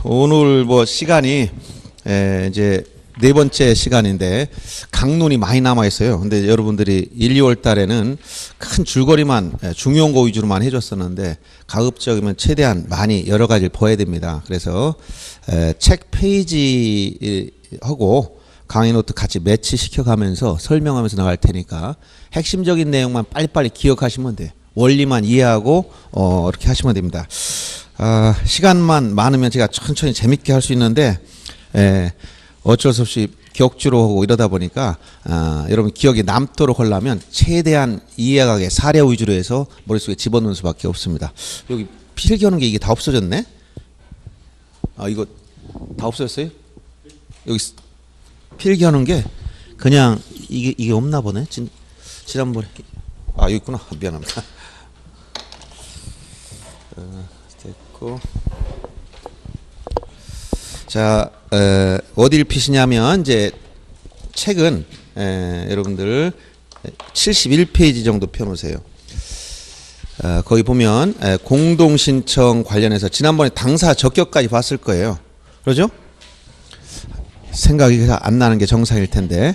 오늘 뭐 시간이 이제 네 번째 시간인데 강론이 많이 남아 있어요. 근데 여러분들이 1, 2월 달에는 큰 줄거리만 중요한 거 위주로만 해줬었는데 가급적이면 최대한 많이 여러 가지를 봐야 됩니다. 그래서 책 페이지하고 강의 노트 같이 매치시켜 가면서 설명하면서 나갈 테니까 핵심적인 내용만 빨리빨리 기억하시면 돼요. 원리만 이해하고 이렇게 하시면 됩니다. 시간만 많으면 제가 천천히 재밌게 할 수 있는데 어쩔 수 없이 격주로 하고 이러다 보니까 여러분 기억이 남도록 하려면 최대한 이해하게 사례 위주로 해서 머릿속에 집어넣는 수밖에 없습니다. 여기 필기하는 게 이게 다 없어졌네? 이거 다 없어졌어요? 여기 필기하는 게 그냥 이게 없나 보네. 지난번에 여기 있구나. 미안합니다. 됐고. 자, 어디를 피시냐면 이제 책은 여러분들 71페이지 정도 펴놓으세요. 거기 보면 공동신청 관련해서 지난번에 당사 적격까지 봤을 거예요. 그러죠? 생각이 안 나는 게 정상일 텐데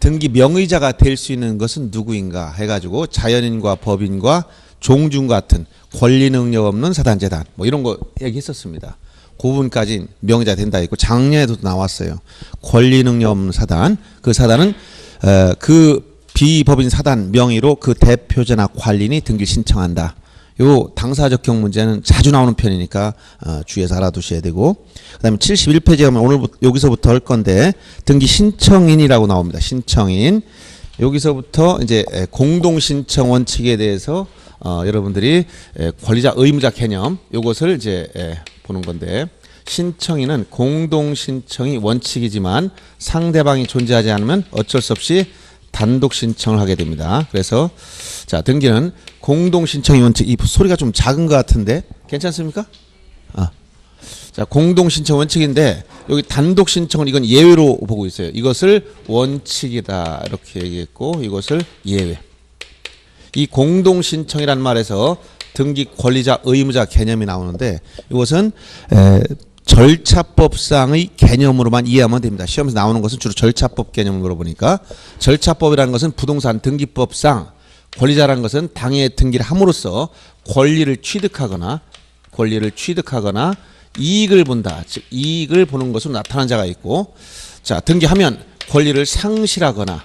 등기 명의자가 될 수 있는 것은 누구인가 해가지고 자연인과 법인과 종중 같은 권리 능력 없는 사단재단 뭐 이런 거 얘기했었습니다. 그 부분까지 명의자 된다 했고 작년에도 나왔어요. 권리 능력 없는 사단, 그 사단은 그 비법인 사단 명의로 그 대표자나 관리인이 등기를 신청한다. 요 당사 적격 문제는 자주 나오는 편이니까 주의해서 알아두셔야 되고, 그다음에 71페이지 가면 오늘 여기서부터 할 건데 등기 신청인이라고 나옵니다. 신청인. 여기서부터 이제 공동 신청 원칙에 대해서 여러분들이 권리자 의무자 개념 요것을 이제 보는 건데, 신청인은 공동 신청이 원칙이지만 상대방이 존재하지 않으면 어쩔 수 없이 단독 신청을 하게 됩니다. 그래서 자, 등기는 공동 신청이 원칙. 이 소리가 좀 작은 것 같은데 괜찮습니까? 자, 공동 신청 원칙인데 여기 단독 신청은 이건 예외로 보고 있어요. 이것을 원칙이다 이렇게 얘기했고 이것을 예외. 이 공동 신청이란 말에서 등기 권리자 의무자 개념이 나오는데 이것은 절차법상의 개념으로만 이해하면 됩니다. 시험에서 나오는 것은 주로 절차법 개념을 물어보니까, 절차법이라는 것은 부동산 등기법상 권리자라는 것은 당해 등기를 함으로써 권리를 취득하거나 이익을 본다. 즉 이익을 보는 것으로 나타난 자가 있고, 자, 등기하면 권리를 상실하거나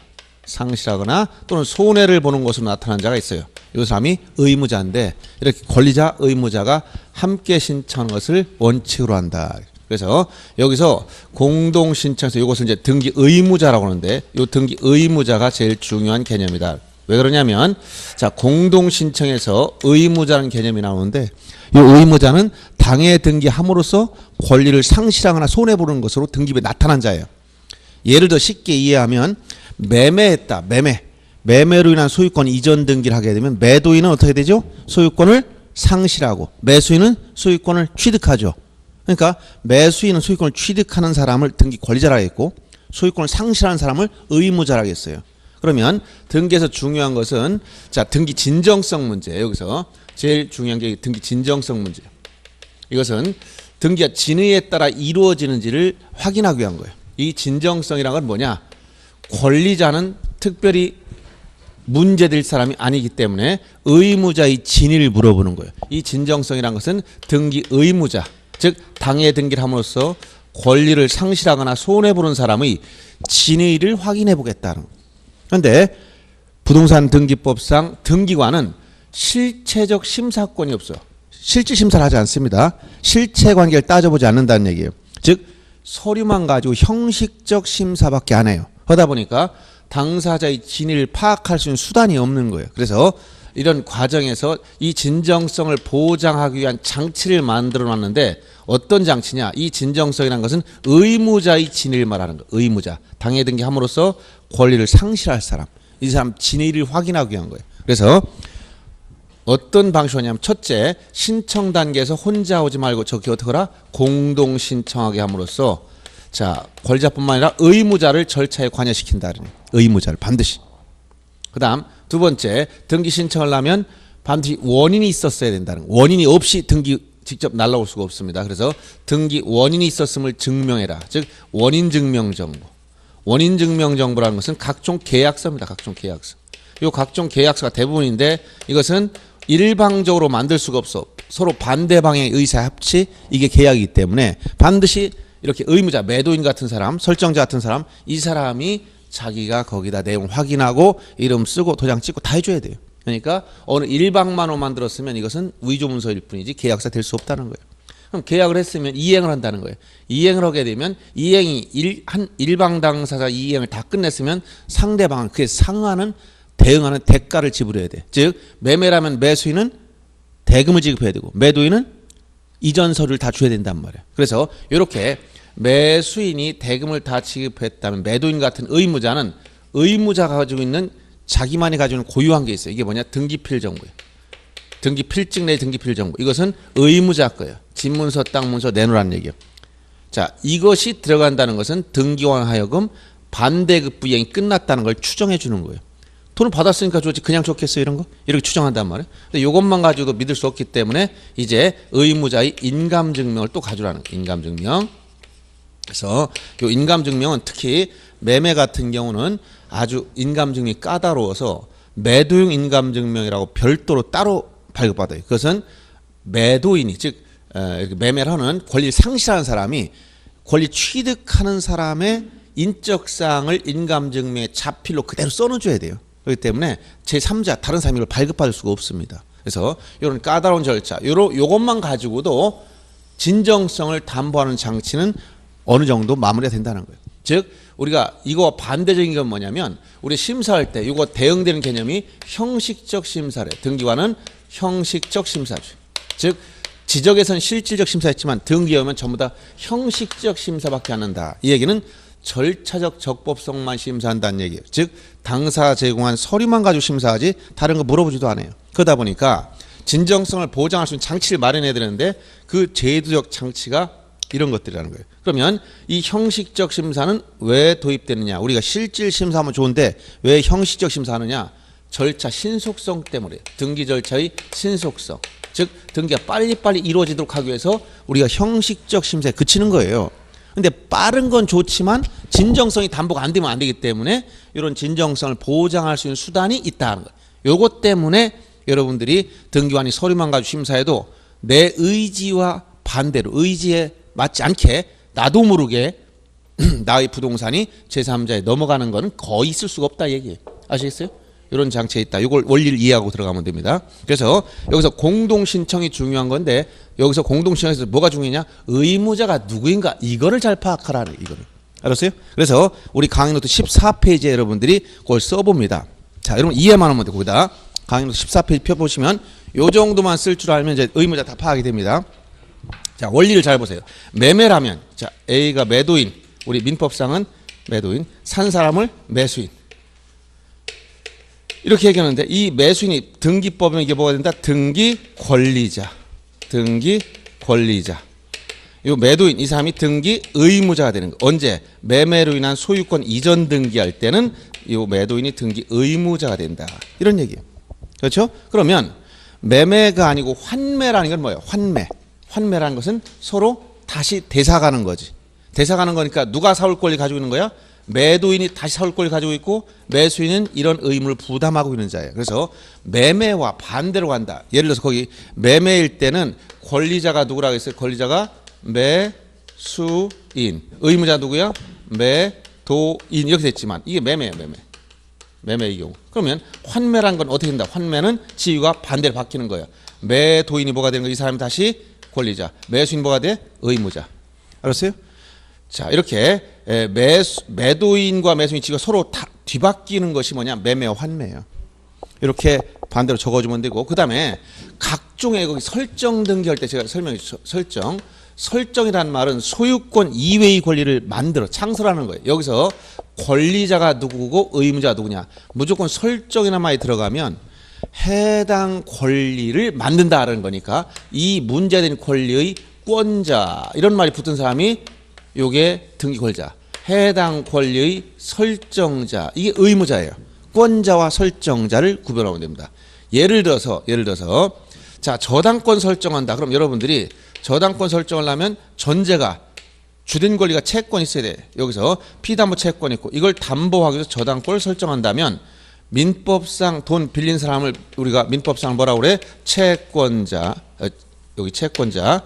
또는 손해를 보는 것으로 나타난 자가 있어요. 이 사람이 의무자인데 이렇게 권리자 의무자가 함께 신청하는 것을 원칙으로 한다. 그래서 여기서 공동 신청에서 이것을 이제 등기 의무자라고 하는데 이 등기 의무자가 제일 중요한 개념이다. 왜 그러냐면 자, 공동 신청에서 의무자라는 개념이 나오는데 이 의무자는 당해 등기함으로써 권리를 상실하거나 손해 보는 것으로 등기부에 나타난 자예요. 예를 들어 쉽게 이해하면 매매했다. 매매로 인한 소유권 이전 등기를 하게 되면 매도인은 어떻게 되죠? 소유권을 상실하고 매수인은 소유권을 취득하죠. 그러니까 매수인은 소유권을 취득하는 사람을 등기 권리자라고 했고 소유권을 상실하는 사람을 의무자라고 했어요. 그러면 등기에서 중요한 것은 자, 등기 진정성 문제. 여기서 제일 중요한 게 등기 진정성 문제. 이것은 등기가 진의에 따라 이루어지는지를 확인하기 위한 거예요. 이 진정성이란 건 뭐냐? 권리자는 특별히 문제될 사람이 아니기 때문에 의무자의 진위를 물어보는 거예요. 이 진정성이란 것은 등기 의무자, 즉 당해 등기를 함으로써 권리를 상실하거나 손해보는 사람의 진위를 확인해 보겠다는 거예요. 그런데 부동산 등기법상 등기관은 실체적 심사권이 없어요. 실질 심사를 하지 않습니다. 실체 관계를 따져보지 않는다는 얘기예요. 즉 서류만 가지고 형식적 심사밖에 안 해요. 그러다 보니까 당사자의 진위를 파악할 수 있는 수단이 없는 거예요. 그래서 이런 과정에서 이 진정성을 보장하기 위한 장치를 만들어 놨는데 어떤 장치냐? 이 진정성이라는 것은 의무자의 진위를 말하는 거예요. 의무자. 당해 등기함으로써 권리를 상실할 사람. 이 사람 진위를 확인하기 위한 거예요. 그래서 어떤 방식으로 하냐면 첫째, 신청 단계에서 혼자 오지 말고 저기 어떻게 하라? 공동 신청하게 함으로써 자, 권리자뿐만 아니라 의무자를 절차에 관여시킨다. 의무자를 반드시. 그 다음 두 번째, 등기 신청을 하면 반드시 원인이 있었어야 된다는 거예요. 원인이 없이 등기 직접 날라올 수가 없습니다. 그래서 등기 원인이 있었음을 증명해라. 즉 원인 증명 정보. 원인 증명 정보라는 것은 각종 계약서입니다. 각종 계약서. 요 각종 계약서가 대부분인데 이것은 일방적으로 만들 수가 없어. 서로 반대 방향의 의사 합치, 이게 계약이기 때문에 반드시 이렇게 의무자, 매도인 같은 사람, 설정자 같은 사람, 이 사람이 자기가 거기다 내용 확인하고 이름 쓰고 도장 찍고 다 해줘야 돼요. 그러니까 어느 일방만으로 만들었으면 이것은 위조문서일 뿐이지 계약서 될 수 없다는 거예요. 그럼 계약을 했으면 이행을 한다는 거예요. 이행을 하게 되면 이행이 한 일방 당사자 이행을 다 끝냈으면 상대방은 그에 상하는 대응하는 대가를 지불해야 돼. 즉 매매라면 매수인은 대금을 지급해야 되고 매도인은 이전 서류를 다 줘야 된단 말이에요. 그래서 이렇게 매수인이 대금을 다 지급했다면 매도인 같은 의무자는 의무자가 가지고 있는 자기만이 가지고 있는 고유한 게 있어요. 이게 뭐냐? 등기필 정보예요. 등기필증 내 등기필 정보. 이것은 의무자 거예요. 집문서, 땅문서 내놓으라는 얘기예요. 자, 이것이 들어간다는 것은 등기관 하여금 반대급부 이행이 끝났다는 걸 추정해 주는 거예요. 돈을 받았으니까 좋지 그냥 좋겠어요 이런 거? 이렇게 추정한단 말이에요. 근데 이것만 가지고도 믿을 수 없기 때문에 이제 의무자의 인감증명을 또 가져라는 거예요. 인감증명. 그래서 이 인감증명은 특히 매매 같은 경우는 아주 인감증명이 까다로워서 매도용 인감증명이라고 별도로 따로 발급받아요. 그것은 매도인이 즉 매매를 하는 권리를 상실하는 사람이 권리 취득하는 사람의 인적사항을 인감증명에 자필로 그대로 써넣어줘야 돼요. 그렇기 때문에 제3자 다른 사람이 이걸 발급받을 수가 없습니다. 그래서 이런 까다로운 절차 요것만 가지고도 진정성을 담보하는 장치는 어느 정도 마무리가 된다는 거예요. 즉 우리가 이거 반대적인 건 뭐냐면 우리 심사할 때 이거 대응되는 개념이 형식적 심사래. 등기관은 형식적 심사죠. 즉 지적에서는 실질적 심사했지만 등기에 오면 전부 다 형식적 심사밖에 안 한다. 이 얘기는 절차적 적법성만 심사한다는 얘기예요. 즉 당사 제공한 서류만 가지고 심사하지 다른 거 물어보지도 않아요. 그러다 보니까 진정성을 보장할 수 있는 장치를 마련해야 되는데 그 제도적 장치가 이런 것들이라는 거예요. 그러면 이 형식적 심사는 왜 도입되느냐? 우리가 실질 심사하면 좋은데 왜 형식적 심사하느냐? 절차 신속성 때문에 등기 절차의 신속성. 즉 등기가 빨리빨리 이루어지도록 하기 위해서 우리가 형식적 심사에 그치는 거예요. 근데 빠른 건 좋지만 진정성이 담보가 안 되면 안 되기 때문에 이런 진정성을 보장할 수 있는 수단이 있다는 거예요. 요것 때문에 여러분들이 등기관이 서류만 가지고 심사해도 내 의지와 반대로 의지에 맞지 않게 나도 모르게 나의 부동산이 제3자에 넘어가는 거는 거의 있을 수가 없다 얘기예요. 아시겠어요? 이런 장치에 있다. 이걸 원리를 이해하고 들어가면 됩니다. 그래서 여기서 공동신청이 중요한 건데 여기서 공동신청에서 뭐가 중요하냐? 의무자가 누구인가 이거를 잘 파악하라는 이거를. 알았어요? 그래서 우리 강의 노트 14페이지에 여러분들이 그걸 써봅니다. 자, 여러분 이해만 하면 돼. 거기다 강의 노트 14페이지 펴보시면 요 정도만 쓸 줄 알면 이제 의무자 다 파악이 됩니다. 자, 원리를 잘 보세요. 매매라면 자 A가 매도인, 우리 민법상은 매도인, 산 사람을 매수인. 이렇게 얘기하는데 이 매수인이 등기법에 이게 뭐가 된다? 등기 권리자. 등기 권리자. 이 매도인 이 사람이 등기 의무자가 되는 거. 언제? 매매로 인한 소유권 이전 등기할 때는 이 매도인이 등기 의무자가 된다. 이런 얘기예요. 그렇죠? 그러면 매매가 아니고 환매라는 건 뭐예요? 환매. 환매라는 것은 서로 다시 대사가는 거지. 대사가는 거니까 누가 사올 권리 가지고 있는 거야? 매도인이 다시 사올 권리 가지고 있고 매수인은 이런 의무를 부담하고 있는 자예요. 그래서 매매와 반대로 간다. 예를 들어서 거기 매매일 때는 권리자가 누구라고 했어요? 권리자가 매수인. 의무자 누구야? 매도인. 이렇게 됐지만 이게 매매예요. 매매의 경우. 그러면 환매란 건 어떻게 된다? 환매는 지위가 반대로 바뀌는 거예요. 매도인이 뭐가 되는 거야? 이 사람이 다시 권리자. 매수인 뭐가 돼? 의무자. 알았어요? 자, 이렇게 매도인과 매수인 지위가 서로 다 뒤바뀌는 것이 뭐냐? 매매와 환매예요. 이렇게 반대로 적어주면 되고, 그 다음에 각종의 거기 설정 등기할 때 제가 설명했죠. 설정이라는 말은 소유권 이외의 권리를 만들어 창설하는 거예요. 여기서 권리자가 누구고 의무자가 누구냐? 무조건 설정이나 말이 들어가면 해당 권리를 만든다는 거니까 이 문제된 권리의 권자 이런 말이 붙은 사람이 요게 등기 권자, 해당 권리의 설정자, 이게 의무자예요. 권자와 설정자를 구별하면 됩니다. 예를 들어서 자, 저당권 설정한다. 그럼 여러분들이 저당권 설정을 하면 전제가 주된 권리가 채권이 있어야 돼. 여기서 피담보 채권이 있고 이걸 담보하기 위해서 저당권을 설정한다면 민법상 돈 빌린 사람을 우리가 민법상 뭐라고 그래? 채권자. 여기 채권자.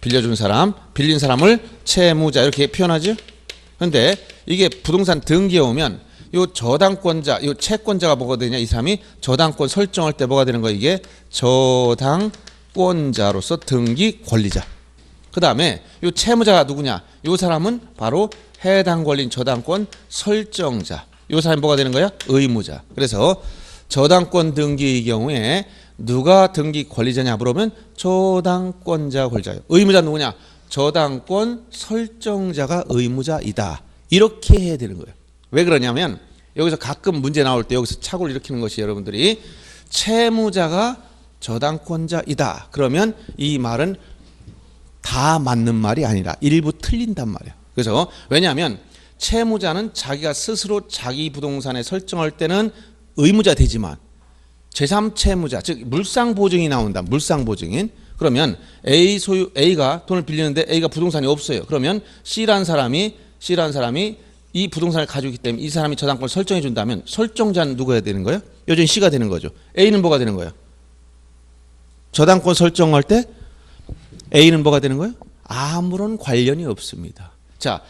빌려준 사람, 빌린 사람을 채무자 이렇게 표현하죠. 그런데 이게 부동산 등기에 오면 요 저당권자, 요 채권자가 뭐가 되냐? 이 사람이 저당권 설정할 때 뭐가 되는 거야? 이게 저당권자로서 등기 권리자. 그 다음에 요 채무자가 누구냐? 요 사람은 바로 해당 권리인 저당권 설정자. 요 사람이 뭐가 되는 거야? 의무자. 그래서 저당권 등기의 경우에 누가 등기 권리자냐 물으면 저당권자 권리자예요. 의무자 누구냐? 저당권 설정자가 의무자이다. 이렇게 해야 되는 거예요. 왜 그러냐면 여기서 가끔 문제 나올 때 여기서 착오를 일으키는 것이 여러분들이 채무자가 저당권자이다. 그러면 이 말은 다 맞는 말이 아니라 일부 틀린단 말이에요. 그래서 왜냐하면 채무자는 자기가 스스로 자기 부동산에 설정할 때는 의무자 되지만 제3채무자 즉 물상보증이 나온다. 물상보증인. 그러면 A가 돈을 빌리는데 A가 부동산이 없어요. 그러면 C라는 사람이 이 부동산을 가지고 있기 때문에 이 사람이 저당권을 설정해 준다면 설정자는 누가 되는 거예요? 여전히 C가 되는 거죠. A는 뭐가 되는 거예요? 저당권 설정할 때 A는 뭐가 되는 거예요? 아무런 관련이 없습니다. 자,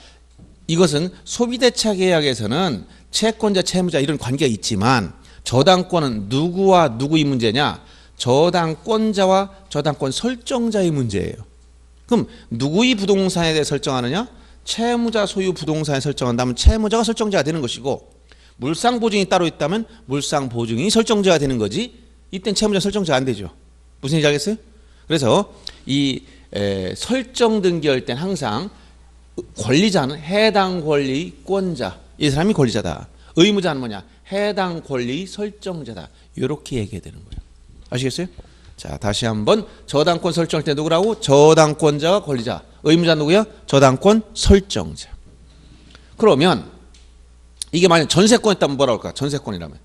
이것은 소비대차계약에서는 채권자, 채무자 이런 관계가 있지만 저당권은 누구와 누구의 문제냐? 저당권자와 저당권 설정자의 문제예요. 그럼 누구의 부동산에 대해 설정하느냐? 채무자 소유 부동산에 설정한다면 채무자가 설정자가 되는 것이고 물상보증이 따로 있다면 물상보증이 설정자가 되는 거지 이땐 채무자 설정자가 안 되죠. 무슨 얘기인지 알겠어요? 그래서 이 설정 등기할 땐 항상 권리자는 해당 권리권자 이 사람이 권리자다. 의무자는 뭐냐? 해당 권리 설정자다. 이렇게 얘기해야 되는 거예요. 아시겠어요? 자, 다시 한번 저당권 설정할 때 누구라고? 저당권자가 권리자. 의무자 누구야? 저당권 설정자. 그러면 이게 만약 전세권이었다면 뭐라고 할까? 전세권이라면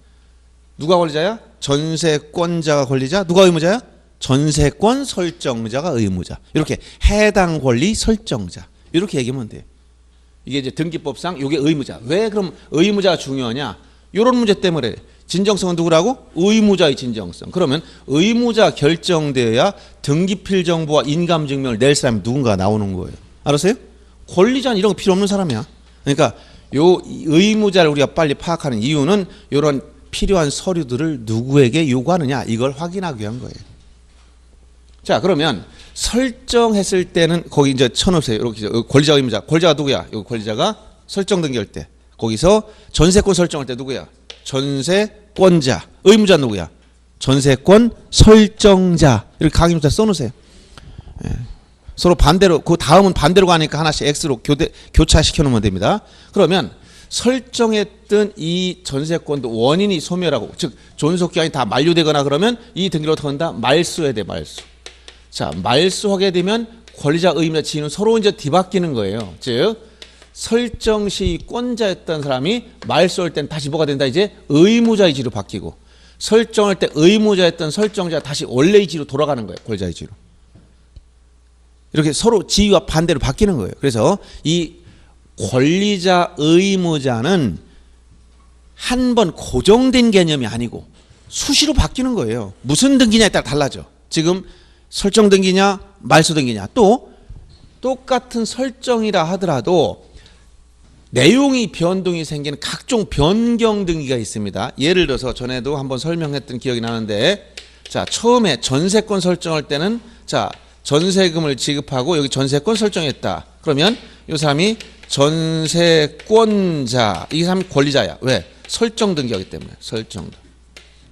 누가 권리자야? 전세권자가 권리자. 누가 의무자야? 전세권 설정자가 의무자. 이렇게 해당 권리 설정자. 이렇게 얘기하면 돼요. 이게 이제 등기법상 이게 의무자. 왜 그럼 의무자가 중요하냐? 이런 문제 때문에 진정성은 누구라고? 의무자의 진정성. 그러면 의무자 결정되어야 등기필정보와 인감증명을 낼 사람이 누군가 나오는 거예요. 알았어요? 권리자는 이런 거 필요 없는 사람이야. 그러니까 요 의무자를 우리가 빨리 파악하는 이유는 이런 필요한 서류들을 누구에게 요구하느냐 이걸 확인하기 위한 거예요. 자, 그러면 설정했을 때는 거기 이제 쳐놓으세요. 이렇게 권리자 의무자. 권리자가 누구야? 요 권리자가 설정 등기할 때 거기서 전세권 설정할 때 누구야? 전세권자. 의무자 누구야? 전세권 설정자. 이렇게 강의문자 써놓으세요. 예. 서로 반대로 그 다음은 반대로 가니까 하나씩 X로 교차시켜 놓으면 됩니다. 그러면 설정했던 이 전세권도 원인이 소멸하고 즉 존속기간이 다 만료되거나 그러면 이 등기를 어떻게 한다? 말소해야 돼. 말소. 자, 말소하게 되면 권리자 의무자 지위는 서로 이제 뒤바뀌는 거예요. 즉 설정 시 권자였던 사람이 말소할 땐 다시 뭐가 된다? 이제 의무자의 지위로 바뀌고 설정할 때 의무자였던 설정자가 다시 원래의 지위로 돌아가는 거예요. 권리자의 지위로. 이렇게 서로 지위와 반대로 바뀌는 거예요. 그래서 이 권리자 의무자는 한 번 고정된 개념이 아니고 수시로 바뀌는 거예요. 무슨 등기냐에 따라 달라져. 지금 설정 등기냐 말소 등기냐 또 똑같은 설정이라 하더라도 내용이 변동이 생기는 각종 변경 등기가 있습니다. 예를 들어서 전에도 한번 설명했던 기억이 나는데 자, 처음에 전세권 설정할 때는 자, 전세금을 지급하고 여기 전세권 설정했다. 그러면 이 사람이 전세권자, 이 사람이 권리자야. 왜? 설정 등기하기 때문에. 설정.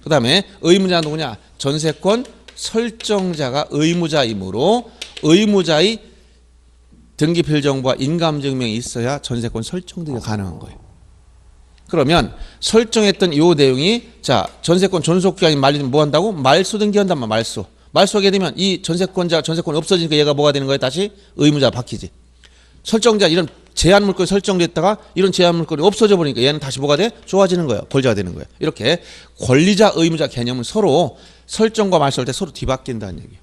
그 다음에 의무자 누구냐? 전세권 설정자가 의무자이므로 의무자의 등기필정보와 인감증명이 있어야 전세권 설정 등기가 가능한 거예요. 그러면 설정했던 이 내용이 자, 전세권 존속기간이 만료되면 뭐 한다고? 말소 등기한단 말이야. 말소. 말소하게 되면 이 전세권자 전세권이 없어지니까 얘가 뭐가 되는 거예요? 다시 의무자가 바뀌지. 설정자 이런 제한 물건이 설정됐다가 이런 제한 물건이 없어져 버리니까 얘는 다시 뭐가 돼? 좋아지는 거예요. 권리자가 되는 거예요. 이렇게 권리자 의무자 개념은 서로 설정과 말소할 때 서로 뒤바뀐다는 얘기예요.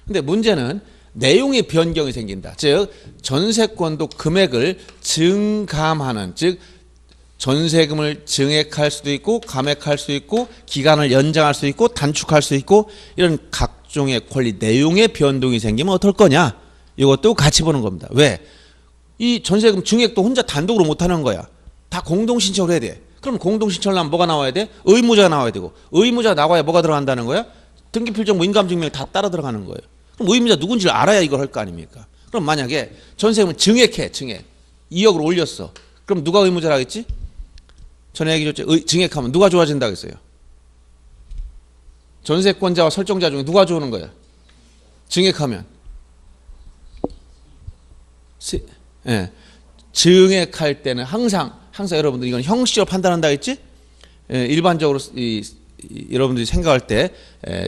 근데 문제는 내용의 변경이 생긴다. 즉 전세권도 금액을 증감하는, 즉 전세금을 증액할 수도 있고 감액할 수도 있고 기간을 연장할 수 있고 단축할 수 있고 이런 각종의 권리 내용의 변동이 생기면 어떨 거냐, 이것도 같이 보는 겁니다. 왜? 이 전세금 증액도 혼자 단독으로 못하는 거야. 다 공동신청을 해야 돼. 그럼 공동신청을 하면 뭐가 나와야 돼? 의무자가 나와야 되고, 의무자가 나와야 뭐가 들어간다는 거야? 등기필정보 인감증명 다 따라 들어가는 거예요. 그럼 의무자 누군지를 알아야 이걸 할 거 아닙니까? 그럼 만약에 전세금을 증액해, 증액 2억으로 올렸어. 그럼 누가 의무자라 했지? 전에 얘기 줬죠. 증액하면 누가 좋아진다고 했어요? 전세권자와 설정자 중에 누가 좋은 거야? 증액하면. 예. 증액할 때는 항상 여러분들 이건 형식적으로 판단한다 했지? 예, 일반적으로 여러분들이 생각할 때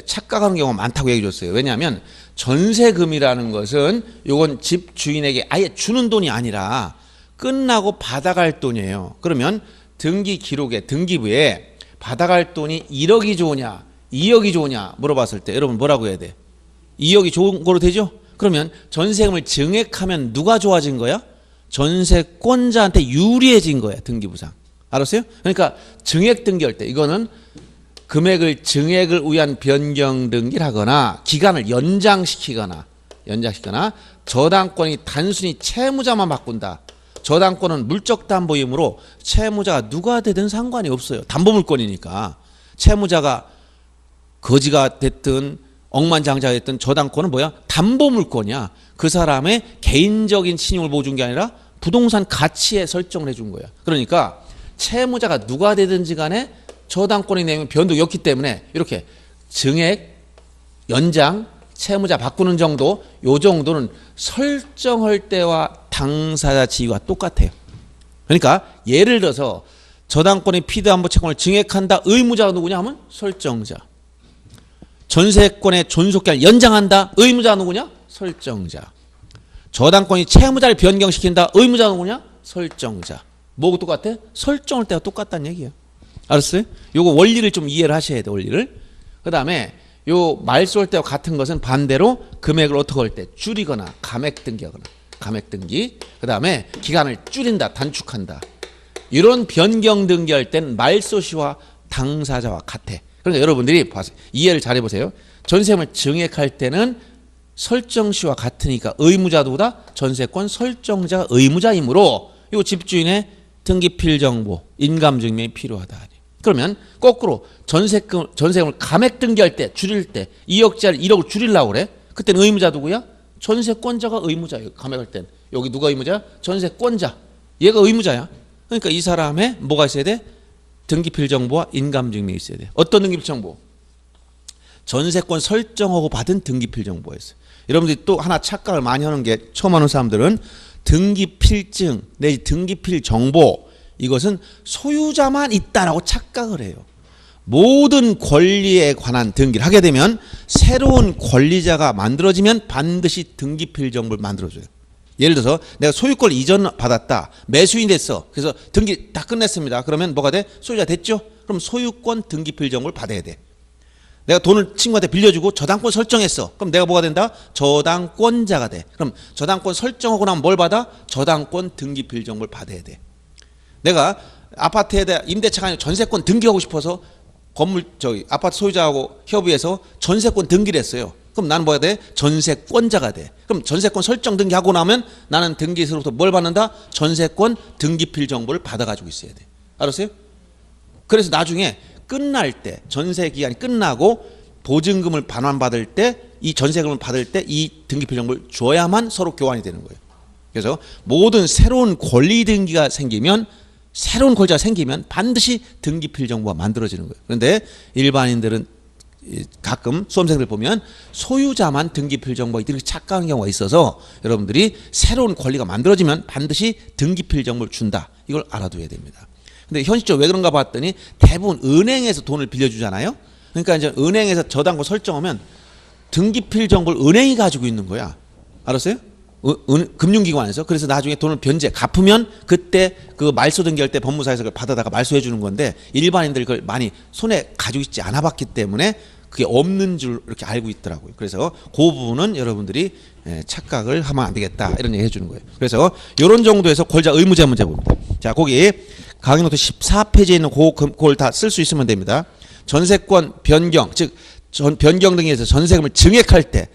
착각하는 경우가 많다고 얘기해 줬어요. 왜냐하면 전세금이라는 것은 이건 집 주인에게 아예 주는 돈이 아니라 끝나고 받아갈 돈이에요. 그러면 등기 기록에, 등기부에 받아갈 돈이 1억이 좋으냐 2억이 좋으냐 물어봤을 때 여러분 뭐라고 해야 돼? 2억이 좋은 거로 되죠? 그러면 전세금을 증액하면 누가 좋아진 거야? 전세권자한테 유리해진 거야, 등기부상. 알았어요? 그러니까 증액 등기할 때 이거는 금액을 증액을 위한 변경 등기를 하거나 기간을 연장시키거나 저당권이 단순히 채무자만 바꾼다. 저당권은 물적 담보이므로 채무자가 누가 되든 상관이 없어요. 담보물권이니까. 채무자가 거지가 됐든 억만장자가 됐든 저당권은 뭐야? 담보물권이야. 그 사람의 개인적인 신용을 보여준 게 아니라 부동산 가치에 설정을 해준 거야. 그러니까 채무자가 누가 되든지 간에 저당권의 내용이 변동이 없기 때문에 이렇게 증액, 연장, 채무자 바꾸는 정도, 요 정도는 설정할 때와 당사자 지위가 똑같아요. 그러니까 예를 들어서 저당권의 피드안보 채권을 증액한다. 의무자가 누구냐 하면 설정자. 전세권의 존속기간을 연장한다. 의무자가 누구냐? 설정자. 저당권이 채무자를 변경시킨다. 의무자가 누구냐? 설정자. 뭐가 똑같아? 설정할 때가 똑같다는 얘기예요. 알았어요? 요거 원리를 좀 이해를 하셔야 돼, 원리를. 그 다음에 요 말소할 때와 같은 것은 반대로 금액을 어떻게 할 때? 줄이거나 감액 등기하거나. 감액 등기. 그 다음에 기간을 줄인다, 단축한다. 이런 변경 등기할 때는 말소시와 당사자와 같아. 그러니까 여러분들이 이해를 잘 해보세요. 전세금을 증액할 때는 설정시와 같으니까 의무자보다 전세권 설정자가 의무자이므로 이 집주인의 등기필정보, 인감증명이 필요하다. 그러면 거꾸로 전세금을 감액 등기할 때, 줄일 때 2억짜리 1억을 줄이려고 그래. 그때는 의무자 누구야? 전세권자가 의무자예요. 감액할 땐. 여기 누가 의무자야? 전세권자. 얘가 의무자야. 그러니까 이 사람의 뭐가 있어야 돼? 등기필정보와 인감증명이 있어야 돼. 어떤 등기필정보? 전세권 설정하고 받은 등기필정보였어요. 여러분들이 또 하나 착각을 많이 하는 게 처음 하는 사람들은 등기필증 내지 등기필정보 이것은 소유자만 있다라고 착각을 해요. 모든 권리에 관한 등기를 하게 되면 새로운 권리자가 만들어지면 반드시 등기필정보를 만들어줘요. 예를 들어서 내가 소유권을 이전받았다. 매수인이 됐어. 그래서 등기 다 끝냈습니다. 그러면 뭐가 돼? 소유자 됐죠? 그럼 소유권 등기필정보를 받아야 돼. 내가 돈을 친구한테 빌려주고 저당권 설정했어. 그럼 내가 뭐가 된다? 저당권자가 돼. 그럼 저당권 설정하고 나면 뭘 받아? 저당권 등기필정보를 받아야 돼. 내가 아파트에다 임대차가 아니라 전세권 등기하고 싶어서 아파트 소유자하고 협의해서 전세권 등기를 했어요. 그럼 나는 뭐가 돼? 전세권자가 돼. 그럼 전세권 설정 등기하고 나면 나는 등기소로부터 뭘 받는다? 전세권 등기필 정보를 받아가지고 있어야 돼. 알았어요? 그래서 나중에 끝날 때, 전세 기간이 끝나고 보증금을 반환받을 때, 이 전세금을 받을 때 이 등기필 정보를 줘야만 서로 교환이 되는 거예요. 그래서 모든 새로운 권리 등기가 생기면, 새로운 권리가 생기면 반드시 등기필 정보가 만들어지는 거예요. 그런데 일반인들은 가끔 수험생들 보면 소유자만 등기필 정보가 이렇게 착각하는 경우가 있어서 여러분들이 새로운 권리가 만들어지면 반드시 등기필 정보를 준다. 이걸 알아둬야 됩니다. 근데 현실적으로 왜 그런가 봤더니 대부분 은행에서 돈을 빌려주잖아요. 그러니까 이제 은행에서 저당권 설정하면 등기필 정보를 은행이 가지고 있는 거야. 알았어요? 금융기관에서. 그래서 나중에 돈을 변제 갚으면 그때 그 말소 등기할 때 법무사에서 그걸 받아다가 말소해 주는 건데 일반인들 그걸 많이 손에 가지고 있지 않아 봤기 때문에 그게 없는 줄 이렇게 알고 있더라고요. 그래서 그 부분은 여러분들이 착각을 하면 안 되겠다 이런 얘기 해주는 거예요. 그래서 이런 정도에서 권리자 의무자 문제 봅니다. 자, 거기 강의 노트 14페이지에 있는 그걸 다 쓸 수 있으면 됩니다. 전세권 변경, 즉 변경 등에서 전세금을 증액할 때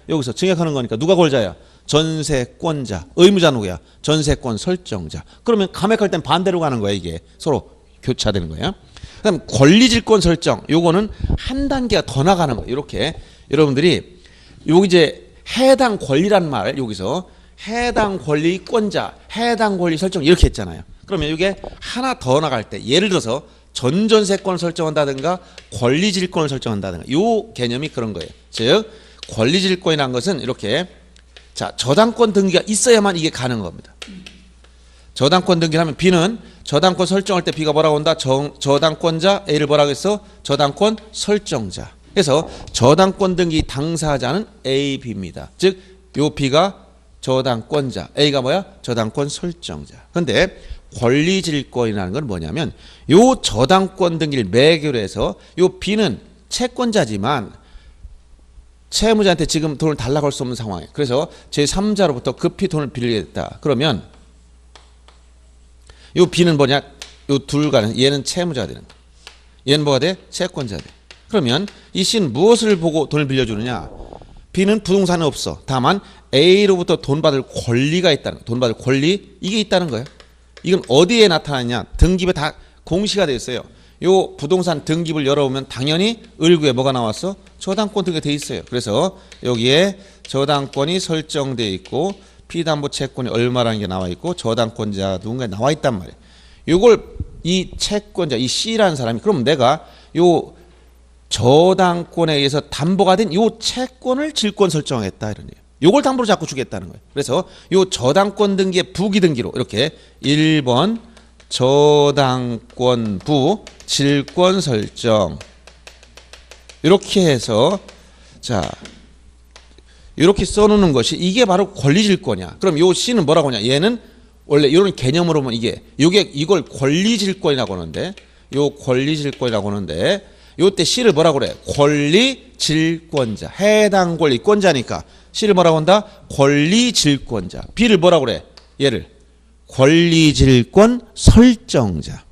여기서 증액하는 거니까 누가 권리자야? 전세권자. 의무자 누구야? 전세권 설정자. 그러면 감액할 땐 반대로 가는 거야. 이게 서로 교차되는 거예요. 그다음 권리질권 설정. 요거는 한 단계가 더 나가는 거예요. 이렇게 여러분들이 여기 이제 해당 권리란 말 여기서 해당 권리권자, 해당 권리 설정 이렇게 했잖아요. 그러면 이게 하나 더 나갈 때 예를 들어서 전전세권을 설정한다든가 권리질권을 설정한다든가 요 개념이 그런 거예요. 즉 권리질권이라는 것은 이렇게 자, 저당권 등기가 있어야만 이게 가능한 겁니다. 저당권 등기를 하면 B는 저당권 설정할 때 B가 뭐라고 한다? 저당권자 A를 뭐라고 했어? 저당권 설정자. 그래서 저당권 등기 당사자는 A, B입니다. 즉, 요 B가 저당권자, A가 뭐야? 저당권 설정자. 그런데 권리질권이라는 건 뭐냐면 요 저당권 등기를 매개로 해서 요 B는 채권자지만 채무자한테 지금 돈을 달라고 할 수 없는 상황이에요. 그래서 제3자로부터 급히 돈을 빌리겠다. 그러면 요 B는 뭐냐? 요 둘 간에 얘는 채무자가 되는 거야. 얘는 뭐가 돼? 채권자가 돼. 그러면 이 C는 무엇을 보고 돈을 빌려주느냐? B는 부동산은 없어. 다만 A로부터 돈 받을 권리가 있다는 거야. 돈 받을 권리 이게 있다는 거예요. 이건 어디에 나타나냐? 등기부에 다 공시가 되어 있어요. 요 부동산 등기부를 열어보면 당연히 을구에 뭐가 나왔어? 저당권 등기가 돼 있어요. 그래서 여기에 저당권이 설정돼 있고 피담보 채권이 얼마라는 게 나와 있고 저당권자 누군가 나와 있단 말이에요. 요걸 이 채권자 이 C라는 사람이 그럼 내가 요 저당권에 의해서 담보가 된 요 채권을 질권 설정하겠다 이런 얘기예요. 요걸 담보로 자꾸 주겠다는 거예요. 그래서 요 저당권 등기의 부기 등기로 이렇게 1번 저당권부 질권 설정 이렇게 해서 자 이렇게 써놓는 것이 이게 바로 권리질권이야. 그럼 요 C는 뭐라고 하냐? 얘는 원래 이런 개념으로 보면 이걸 권리질권이라고 하는데 요 권리질권이라고 하는데 요때 C를 뭐라고 그래? 권리질권자 해당 권리권자니까 C를 뭐라고 한다? 권리질권자. B를 뭐라고 그래? 얘를 권리질권 설정자.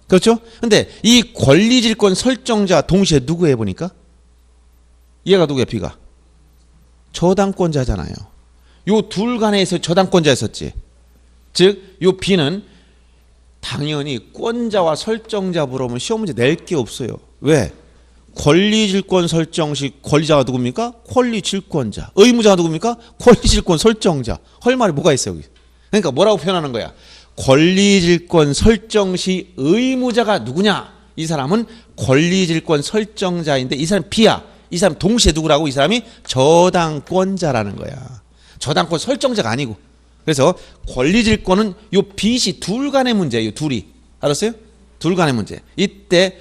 그렇죠? 근데 이 권리질권 설정자 동시에 누구 해보니까? 얘가 누구야? B가 저당권자잖아요. 요 둘 간에서 저당권자였었지. 즉 요 B는 당연히 권자와 설정자 물어보면 시험 문제 낼 게 없어요. 왜? 권리질권 설정 시 권리자가 누굽니까? 권리질권자. 의무자가 누굽니까? 권리질권 설정자. 할 말이 뭐가 있어요 여기? 그러니까 뭐라고 표현하는 거야? 권리질권 설정 시 의무자가 누구냐? 이 사람은 권리질권 설정자인데 이 사람 B야. 이 사람 동시에 누구라고? 이 사람이 저당권자라는 거야. 저당권 설정자가 아니고. 그래서 권리질권은 요 B씨 둘 간의 문제예요. 둘이. 알았어요? 둘 간의 문제. 이때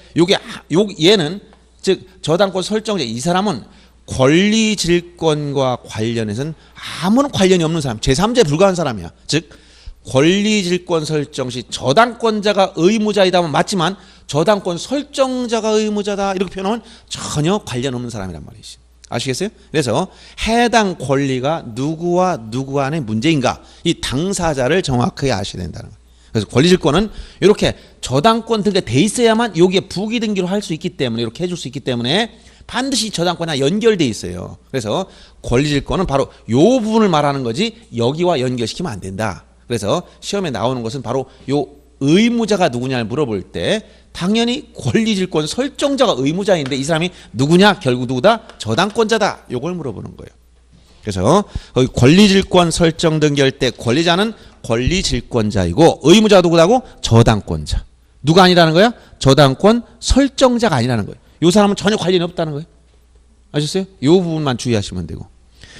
얘는 즉 저당권 설정자 이 사람은 권리질권과 관련해서는 아무런 관련이 없는 사람, 제3자에 불과한 사람이야. 즉 권리질권 설정 시 저당권자가 의무자이다면 맞지만 저당권 설정자가 의무자다 이렇게 표현하면 전혀 관련 없는 사람이란 말이지. 아시겠어요? 그래서 해당 권리가 누구와 누구 간의 문제인가 이 당사자를 정확하게 아셔야 된다는 거예요. 그래서 권리질권은 이렇게 저당권 등기가 돼 있어야만 여기에 부기 등기로 할 수 있기 때문에 이렇게 해줄 수 있기 때문에 반드시 저당권이랑 연결돼 있어요. 그래서 권리질권은 바로 요 부분을 말하는 거지 여기와 연결시키면 안 된다. 그래서 시험에 나오는 것은 바로 요 의무자가 누구냐를 물어볼 때 당연히 권리질권 설정자가 의무자인데 이 사람이 누구냐? 결국 누구다? 저당권자다. 요걸 물어보는 거예요. 그래서 거기 권리질권 설정 등기할 때 권리자는 권리질권자이고 의무자가 누구다고? 저당권자. 누가 아니라는 거야? 저당권 설정자가 아니라는 거예요. 이 사람은 전혀 관련이 없다는 거예요. 아셨어요? 이 부분만 주의하시면 되고.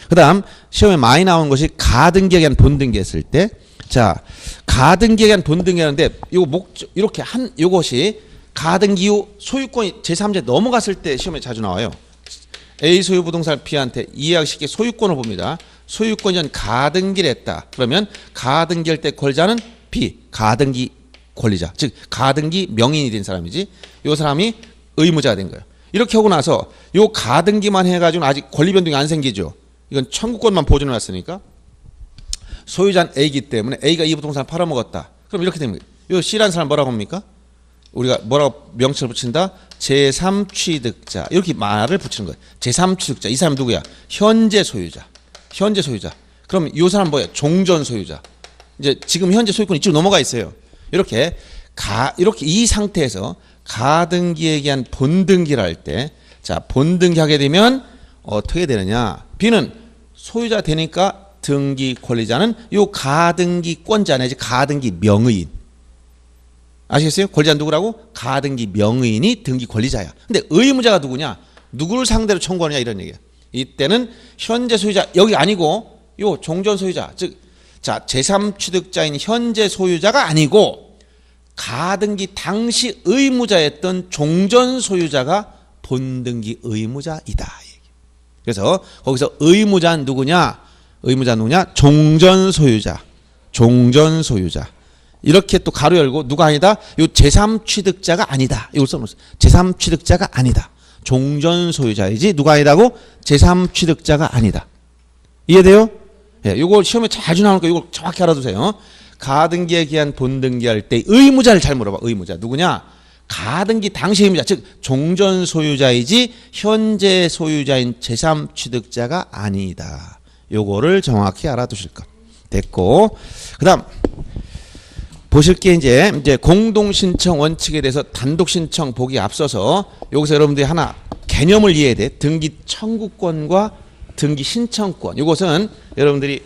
그 다음 시험에 많이 나온 것이 가등기에 대한 본등기 했을 때 자, 가등기에 대한 본등기 하는데 이거 이렇게 이것이 가등기 후 소유권이 제3자에 넘어갔을 때 시험에 자주 나와요. A 소유 부동산을 B한테 이해하기 쉽게 소유권을 봅니다. 소유권이 전 가등기를 했다. 그러면 가등기할 때 권리자는 B, 가등기 권리자. 즉 가등기 명인이 된 사람이지. 이 사람이 의무자가 된 거예요. 이렇게 하고 나서 요 가등기만 해가지고는 아직 권리 변동이 안 생기죠. 이건 청구권만 보존해 놨으니까. 소유자는 A이기 때문에 A가 이 부동산을 팔아먹었다. 그럼 이렇게 됩니다. 요 C라는 사람 뭐라고 합니까? 우리가 뭐라고 명칭을 붙인다? 제3취득자. 이렇게 말을 붙이는 거예요. 제3취득자. 이 사람 누구야? 현재 소유자. 현재 소유자. 그럼 이 사람 뭐야? 종전 소유자. 이제 지금 현재 소유권 이쪽으로 넘어가 있어요. 이렇게 이 상태에서 가등기에 의한 본등기를 할 때, 자, 본등기 하게 되면 어떻게 되느냐? B는 소유자 되니까 등기 권리자는 요 가등기권자 내지 가등기 명의인. 아시겠어요? 권리자는 누구라고? 가등기 명의인이 등기 권리자야. 근데 의무자가 누구냐? 누구를 상대로 청구하느냐 이런 얘기야. 이때는 현재 소유자 여기 아니고 요 종전 소유자, 즉, 자, 제3취득자인 현재 소유자가 아니고 가등기 당시 의무자였던 종전 소유자가 본등기 의무자이다. 그래서 거기서 의무자는 누구냐? 의무자는 누구냐? 종전 소유자. 종전 소유자. 이렇게 또 가로 열고 누가 아니다? 요 제3취득자가 아니다. 이걸 써놓았어요. 제3취득자가 아니다. 종전 소유자이지 누가 아니다고? 제3취득자가 아니다. 이해돼요? 예, 요걸 시험에 자주 나오니까 이걸 정확히 알아두세요. 가등기에 기한 본등기 할 때 의무자를 잘 물어봐. 의무자 누구냐? 가등기 당시 의무자, 즉 종전 소유자이지 현재 소유자인 제3취득자가 아니다. 요거를 정확히 알아두실 것. 됐고, 그다음 보실 게 이제 공동신청 원칙에 대해서 단독신청 보기 앞서서 여기서 여러분들이 하나 개념을 이해해야 돼. 등기 청구권과 등기 신청권. 이것은 여러분들이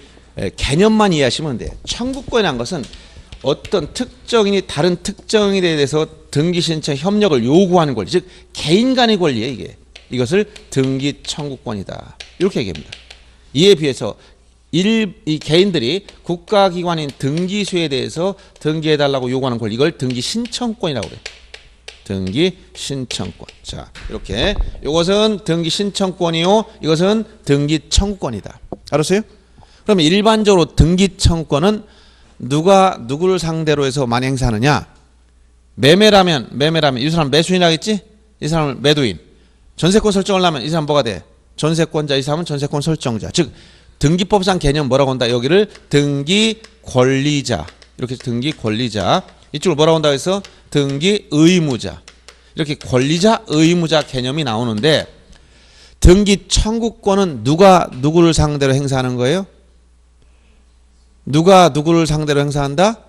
개념만 이해하시면 돼. 청구권이라는 것은 어떤 특정인이 다른 특정인에 대해서 등기 신청 협력을 요구하는 권리, 즉 개인 간의 권리에 이게. 이것을 등기 청구권이다. 이렇게 얘기합니다. 이에 비해서 이 개인들이 국가기관인 등기소에 대해서 등기해달라고 요구하는 권리, 이걸 등기 신청권이라고 그래요. 등기 신청권. 자, 이렇게 이것은 등기 신청권이요, 이것은 등기 청구권이다. 알았어요? 그러면 일반적으로 등기 청구권은 누가 누구를 상대로 해서 많이 행사하느냐? 매매라면 이 사람 매수인이라겠지? 이 사람은 매도인. 전세권 설정을 하면 이 사람 뭐가 돼? 전세권자. 이 사람은 전세권 설정자. 즉 등기법상 개념 뭐라고 한다? 여기를 등기 권리자. 이렇게 등기 권리자. 이쪽을 뭐라고 한다고 해서 등기 의무자. 이렇게 권리자, 의무자 개념이 나오는데 등기 청구권은 누가 누구를 상대로 행사하는 거예요? 누가 누구를 상대로 행사한다?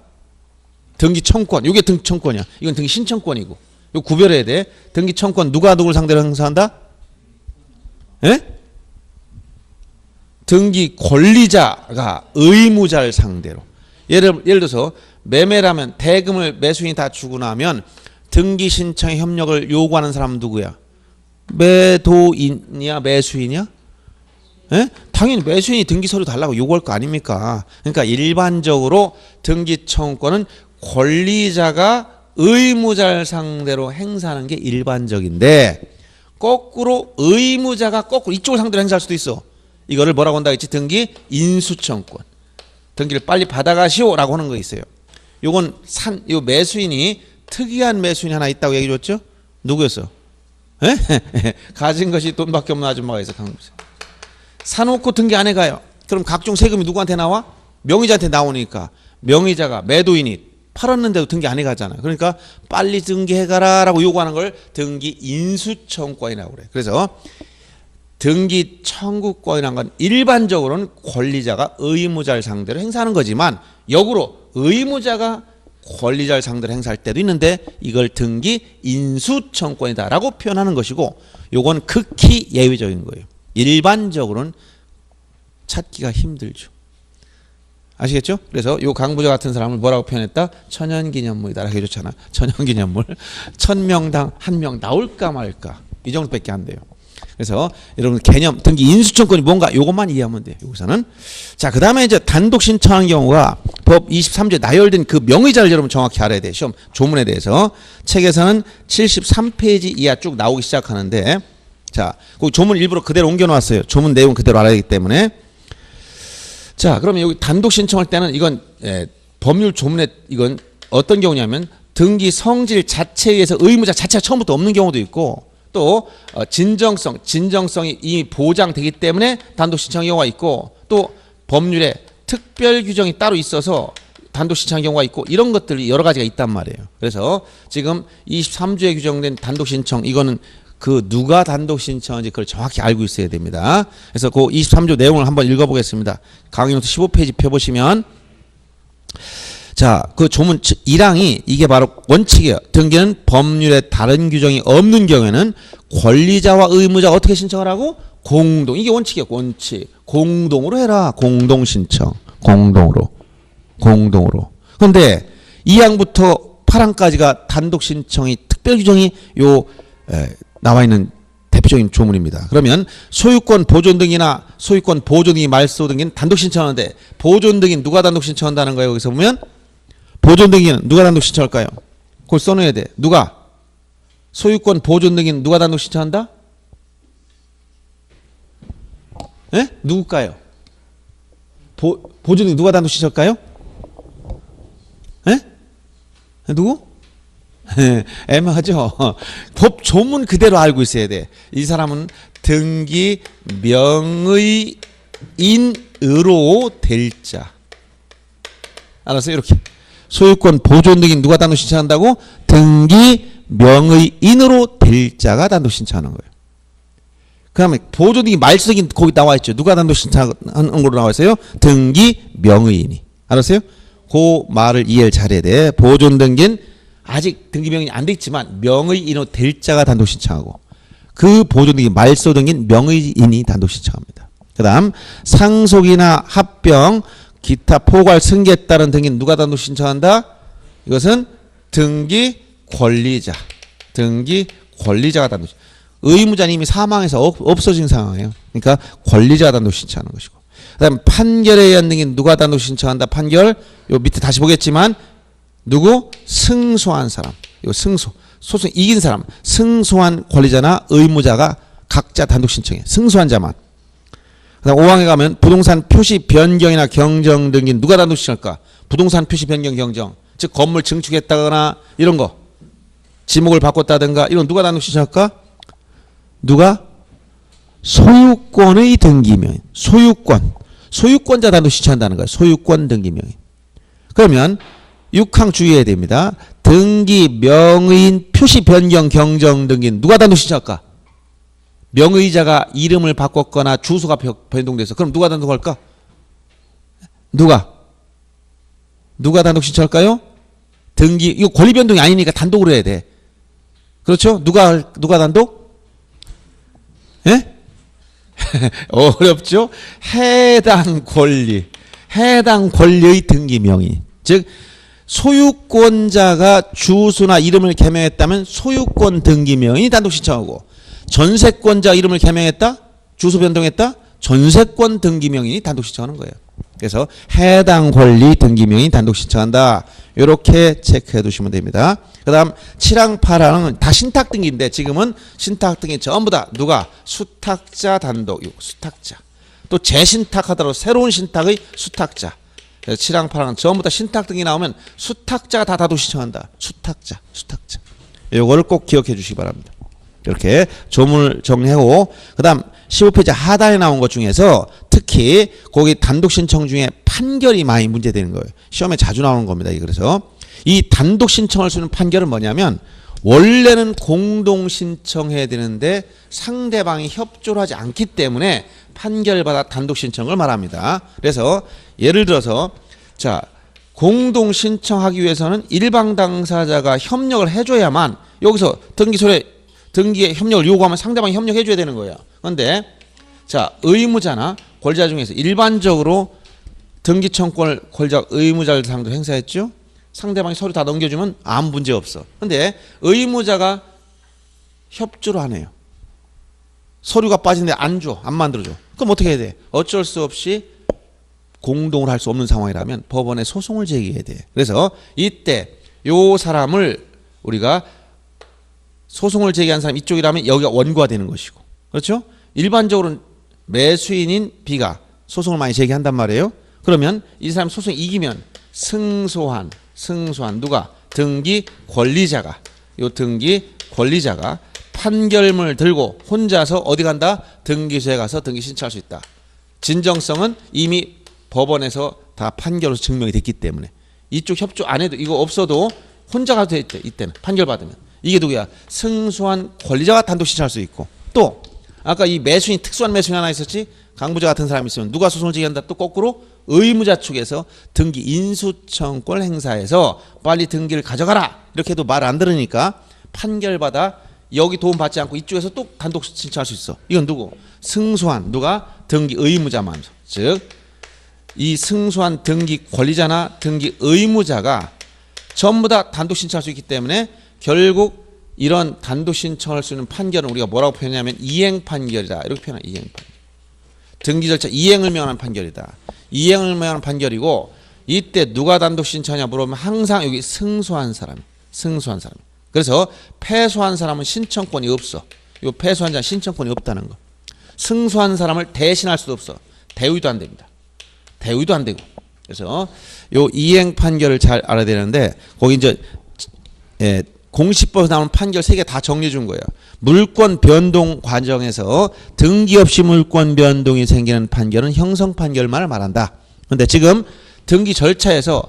등기 청구권. 이게 등기 청구권이야. 이건 등기 신청권이고. 이거 구별해야 돼. 등기 청구권 누가 누구를 상대로 행사한다? 예? 등기 권리자가 의무자를 상대로. 예를 들어서 매매라면 대금을 매수인이 다 주고 나면 등기 신청의 협력을 요구하는 사람은 누구야? 매도인이야, 매수인이야? 예? 당연히 매수인이 등기 서류 달라고 요구할 거 아닙니까? 그러니까 일반적으로 등기 청구권은 권리자가 의무자를 상대로 행사하는 게 일반적인데 거꾸로 의무자가 거꾸로 이쪽을 상대로 행사할 수도 있어. 이거를 뭐라고 한다 했지? 등기 인수청구권. 등기를 빨리 받아가시오라고 하는 거 있어요. 요건 요 매수인이 특이한 매수인이 하나 있다고 얘기해 줬죠? 누구였어? 가진 것이 돈밖에 없는 아줌마가 있어. 사놓고 등기 안 해가요. 그럼 각종 세금이 누구한테 나와? 명의자한테 나오니까 명의자가 매도인이 팔았는데도 등기 안 해가잖아. 그러니까 빨리 등기해가라 라고 요구하는 걸 등기 인수청구권이라고 그래. 그래서 등기 청구권이라는 건 일반적으로는 권리자가 의무자를 상대로 행사하는 거지만 역으로 의무자가 권리자를 상대로 행사할 때도 있는데 이걸 등기 인수청구권이다 라고 표현하는 것이고 요건 극히 예외적인 거예요. 일반적으로는 찾기가 힘들죠. 아시겠죠? 그래서 요 강부자 같은 사람을 뭐라고 표현했다? 천연기념물이다 라고 해줬잖아. 천연기념물. 1000명당 1명 나올까 말까 이 정도밖에 안 돼요. 그래서 여러분 개념 등기 인수청구권이 뭔가 요것만 이해하면 돼요. 여기서는. 자, 그 다음에 이제 단독 신청하는 경우가 법 23조에 나열된 그 명의자를 여러분 정확히 알아야 돼요. 시험 조문에 대해서. 책에서는 73페이지 이하 쭉 나오기 시작하는데 자, 그 조문 일부러 그대로 옮겨 놓았어요. 조문 내용 그대로 알아야 되기 때문에. 자, 그러면 여기 단독 신청할 때는 이건 법률 조문에 이건 어떤 경우냐면 등기 성질 자체에 의해서 의무자 자체가 처음부터 없는 경우도 있고 또 진정성이 이미 보장되기 때문에 단독 신청의 경우가 있고 또 법률에 특별 규정이 따로 있어서 단독 신청의 경우가 있고 이런 것들이 여러 가지가 있단 말이에요. 그래서 지금 23조에 규정된 단독 신청 이거는 그 누가 단독 신청인지 그걸 정확히 알고 있어야 됩니다. 그래서 그 23조 내용을 한번 읽어보겠습니다. 강의노트 15페이지 펴보시면 자, 그 조문 1항이 이게 바로 원칙이에요. 등기는 법률에 다른 규정이 없는 경우에는 권리자와 의무자가 어떻게 신청을 하고? 공동. 이게 원칙이에요. 원칙. 공동으로 해라. 공동 신청. 공동으로. 그런데 2항부터 8항까지가 단독 신청이 특별 규정이 나와 있는 대표적인 조문입니다. 그러면 소유권 보존 등이나 소유권 보존 등이 말소 등기는 단독 신청하는데 보존 등인 누가 단독 신청한다는 거예요? 여기서 보면 보존 등기는 누가 단독 신청할까요? 그걸 써놓아야 돼. 누가? 소유권 보존 등기는 누가 단독 신청한다? 예? 누굴까요? 보존 등기 누가 단독 신청할까요? 예? 누구? 애매하죠. 법 조문 그대로 알고 있어야 돼. 이 사람은 등기 명의인으로 될 자. 알았어요? 이렇게 소유권 보존 등이 누가 단독 신청한다고? 등기 명의인으로 될 자가 단독 신청하는 거예요. 그 다음에 보존 등이 말소 등이 거기 나와 있죠. 누가 단독 신청하는 걸로 나와 있어요? 등기 명의인이. 알았어요? 그 말을 이해를 잘해야 돼. 보존 등기는 아직 등기 명의인이 안 돼 있지만 명의인으로 될 자가 단독 신청하고 그 보존 등기 말소 등기는 명의인이 단독 신청합니다. 그 다음 상속이나 합병 기타 포괄 승계에 따른 등기는 누가 단독 신청한다? 이것은 등기 권리자가 단독. 의무자는 이미 사망해서 없어진 상황이에요. 그러니까 권리자가 단독 신청하는 것이고. 그다음 판결에 의한 등기는 누가 단독 신청한다? 판결 요 밑에 다시 보겠지만 누구? 승소한 사람. 요 소송 이긴 사람. 승소한 권리자나 의무자가 각자 단독 신청해. 승소한 자만. 그다음 5항에 가면 부동산 표시 변경이나 경정 등기 누가 단독 신청할까? 부동산 표시 변경 경정. 즉 건물 증축했다거나 이런 거. 지목을 바꿨다든가 이런 누가 단독 신청할까? 누가? 소유권의 등기명인. 소유권자 단독 신청한다는 거예요. 소유권 등기명인. 그러면 6항 주의해야 됩니다. 등기 명의인 표시 변경 경정 등기 누가 단독 신청할까? 명의자가 이름을 바꿨거나 주소가 변동돼서 그럼 누가 단독할까? 누가 단독 신청할까요? 등기 이거 권리 변동이 아니니까 단독으로 해야 돼. 그렇죠? 누가 단독? 예? 어렵죠? 해당 권리의 등기 명의. 즉 소유권자가 주소나 이름을 개명했다면 소유권 등기 명의인이 단독 신청하고 전세권자 이름을 개명했다? 주소 변동했다? 전세권 등기 명의인이 단독 신청하는 거예요. 그래서 해당 권리 등기 명의인 단독 신청한다. 이렇게 체크해 두시면 됩니다. 그 다음 7항 8항은 다 신탁 등기인데 지금은 신탁 등기 전부 다 누가? 수탁자 단독. 수탁자. 또 재신탁하더라도 새로운 신탁의 수탁자. 7항 8항은 전부 다 신탁 등기 나오면 수탁자가 다 단독 신청한다. 수탁자. 이거를 꼭 기억해 주시기 바랍니다. 이렇게 조문을 정리하고 그 다음 15페이지 하단에 나온 것 중에서 특히 거기 단독 신청 중에 판결이 많이 문제되는 거예요. 시험에 자주 나오는 겁니다. 그래서 이 단독 신청할 수 있는 판결은 뭐냐면 원래는 공동 신청해야 되는데 상대방이 협조를 하지 않기 때문에 판결받아 단독 신청을 말합니다. 그래서 예를 들어서 자 공동 신청하기 위해서는 일방 당사자가 협력을 해줘야만 여기서 등기에 협력을 요구하면 상대방이 협력해줘야 되는 거예요. 그런데 자 의무자나 권리자 중에서 일반적으로 등기 청구권을 권리자 의무자를 상대로 행사했죠. 상대방이 서류 다 넘겨주면 아무 문제 없어. 그런데 의무자가 협조를 안 해요. 서류가 빠진데 안 만들어줘. 그럼 어떻게 해야 돼? 어쩔 수 없이 공동을 할 수 없는 상황이라면 법원에 소송을 제기해야 돼. 그래서 이때 요 사람을 우리가 소송을 제기한 사람 이쪽이라면 여기가 원고가 되는 것이고, 그렇죠? 일반적으로는 매수인인 B가 소송을 많이 제기한단 말이에요. 그러면 이 사람 소송 이기면 승소한 누가? 등기 권리자가 판결문을 들고 혼자서 어디 간다? 등기소에 가서 등기 신청할 수 있다. 진정성은 이미 법원에서 다 판결로 증명이 됐기 때문에 이쪽 협조 안 해도 이거 없어도 혼자 가도 돼. 이때는 판결 받으면 이게 누구야? 승소한 권리자가 단독 신청할 수 있고 또 아까 이 매수인 특수한 매수인 하나 있었지? 강부자 같은 사람이 있으면 누가 소송을 제기한다? 또 거꾸로 의무자 측에서 등기 인수청권 행사해서 빨리 등기를 가져가라 이렇게 해도 말 안 들으니까 판결받아 여기 도움 받지 않고 이쪽에서 또 단독 신청할 수 있어. 이건 누구? 승소한 누가? 등기 의무자만. 즉 이 승소한 등기 권리자나 등기 의무자가 전부 다 단독 신청할 수 있기 때문에 결국 이런 단독 신청할 수 있는 판결은 우리가 뭐라고 표현하냐면 이행 판결이다. 이렇게 표현해. 이행 판결. 등기 절차 이행을 명하는 판결이다. 이행을 명하는 판결이고 이때 누가 단독 신청하냐 물어보면 항상 여기 승소한 사람. 승소한 사람. 그래서 패소한 사람은 신청권이 없어. 이 패소한 자는 신청권이 없다는 거. 승소한 사람을 대신할 수도 없어. 대위도 안 됩니다. 대위도 안 되고. 그래서 요 이행 판결을 잘 알아야 되는데 거기 이제 공시법에서 나오는 판결 3개 다 정리해 준 거예요. 물권 변동 과정에서 등기 없이 물권 변동이 생기는 판결은 형성 판결만을 말한다. 그런데 지금 등기 절차에서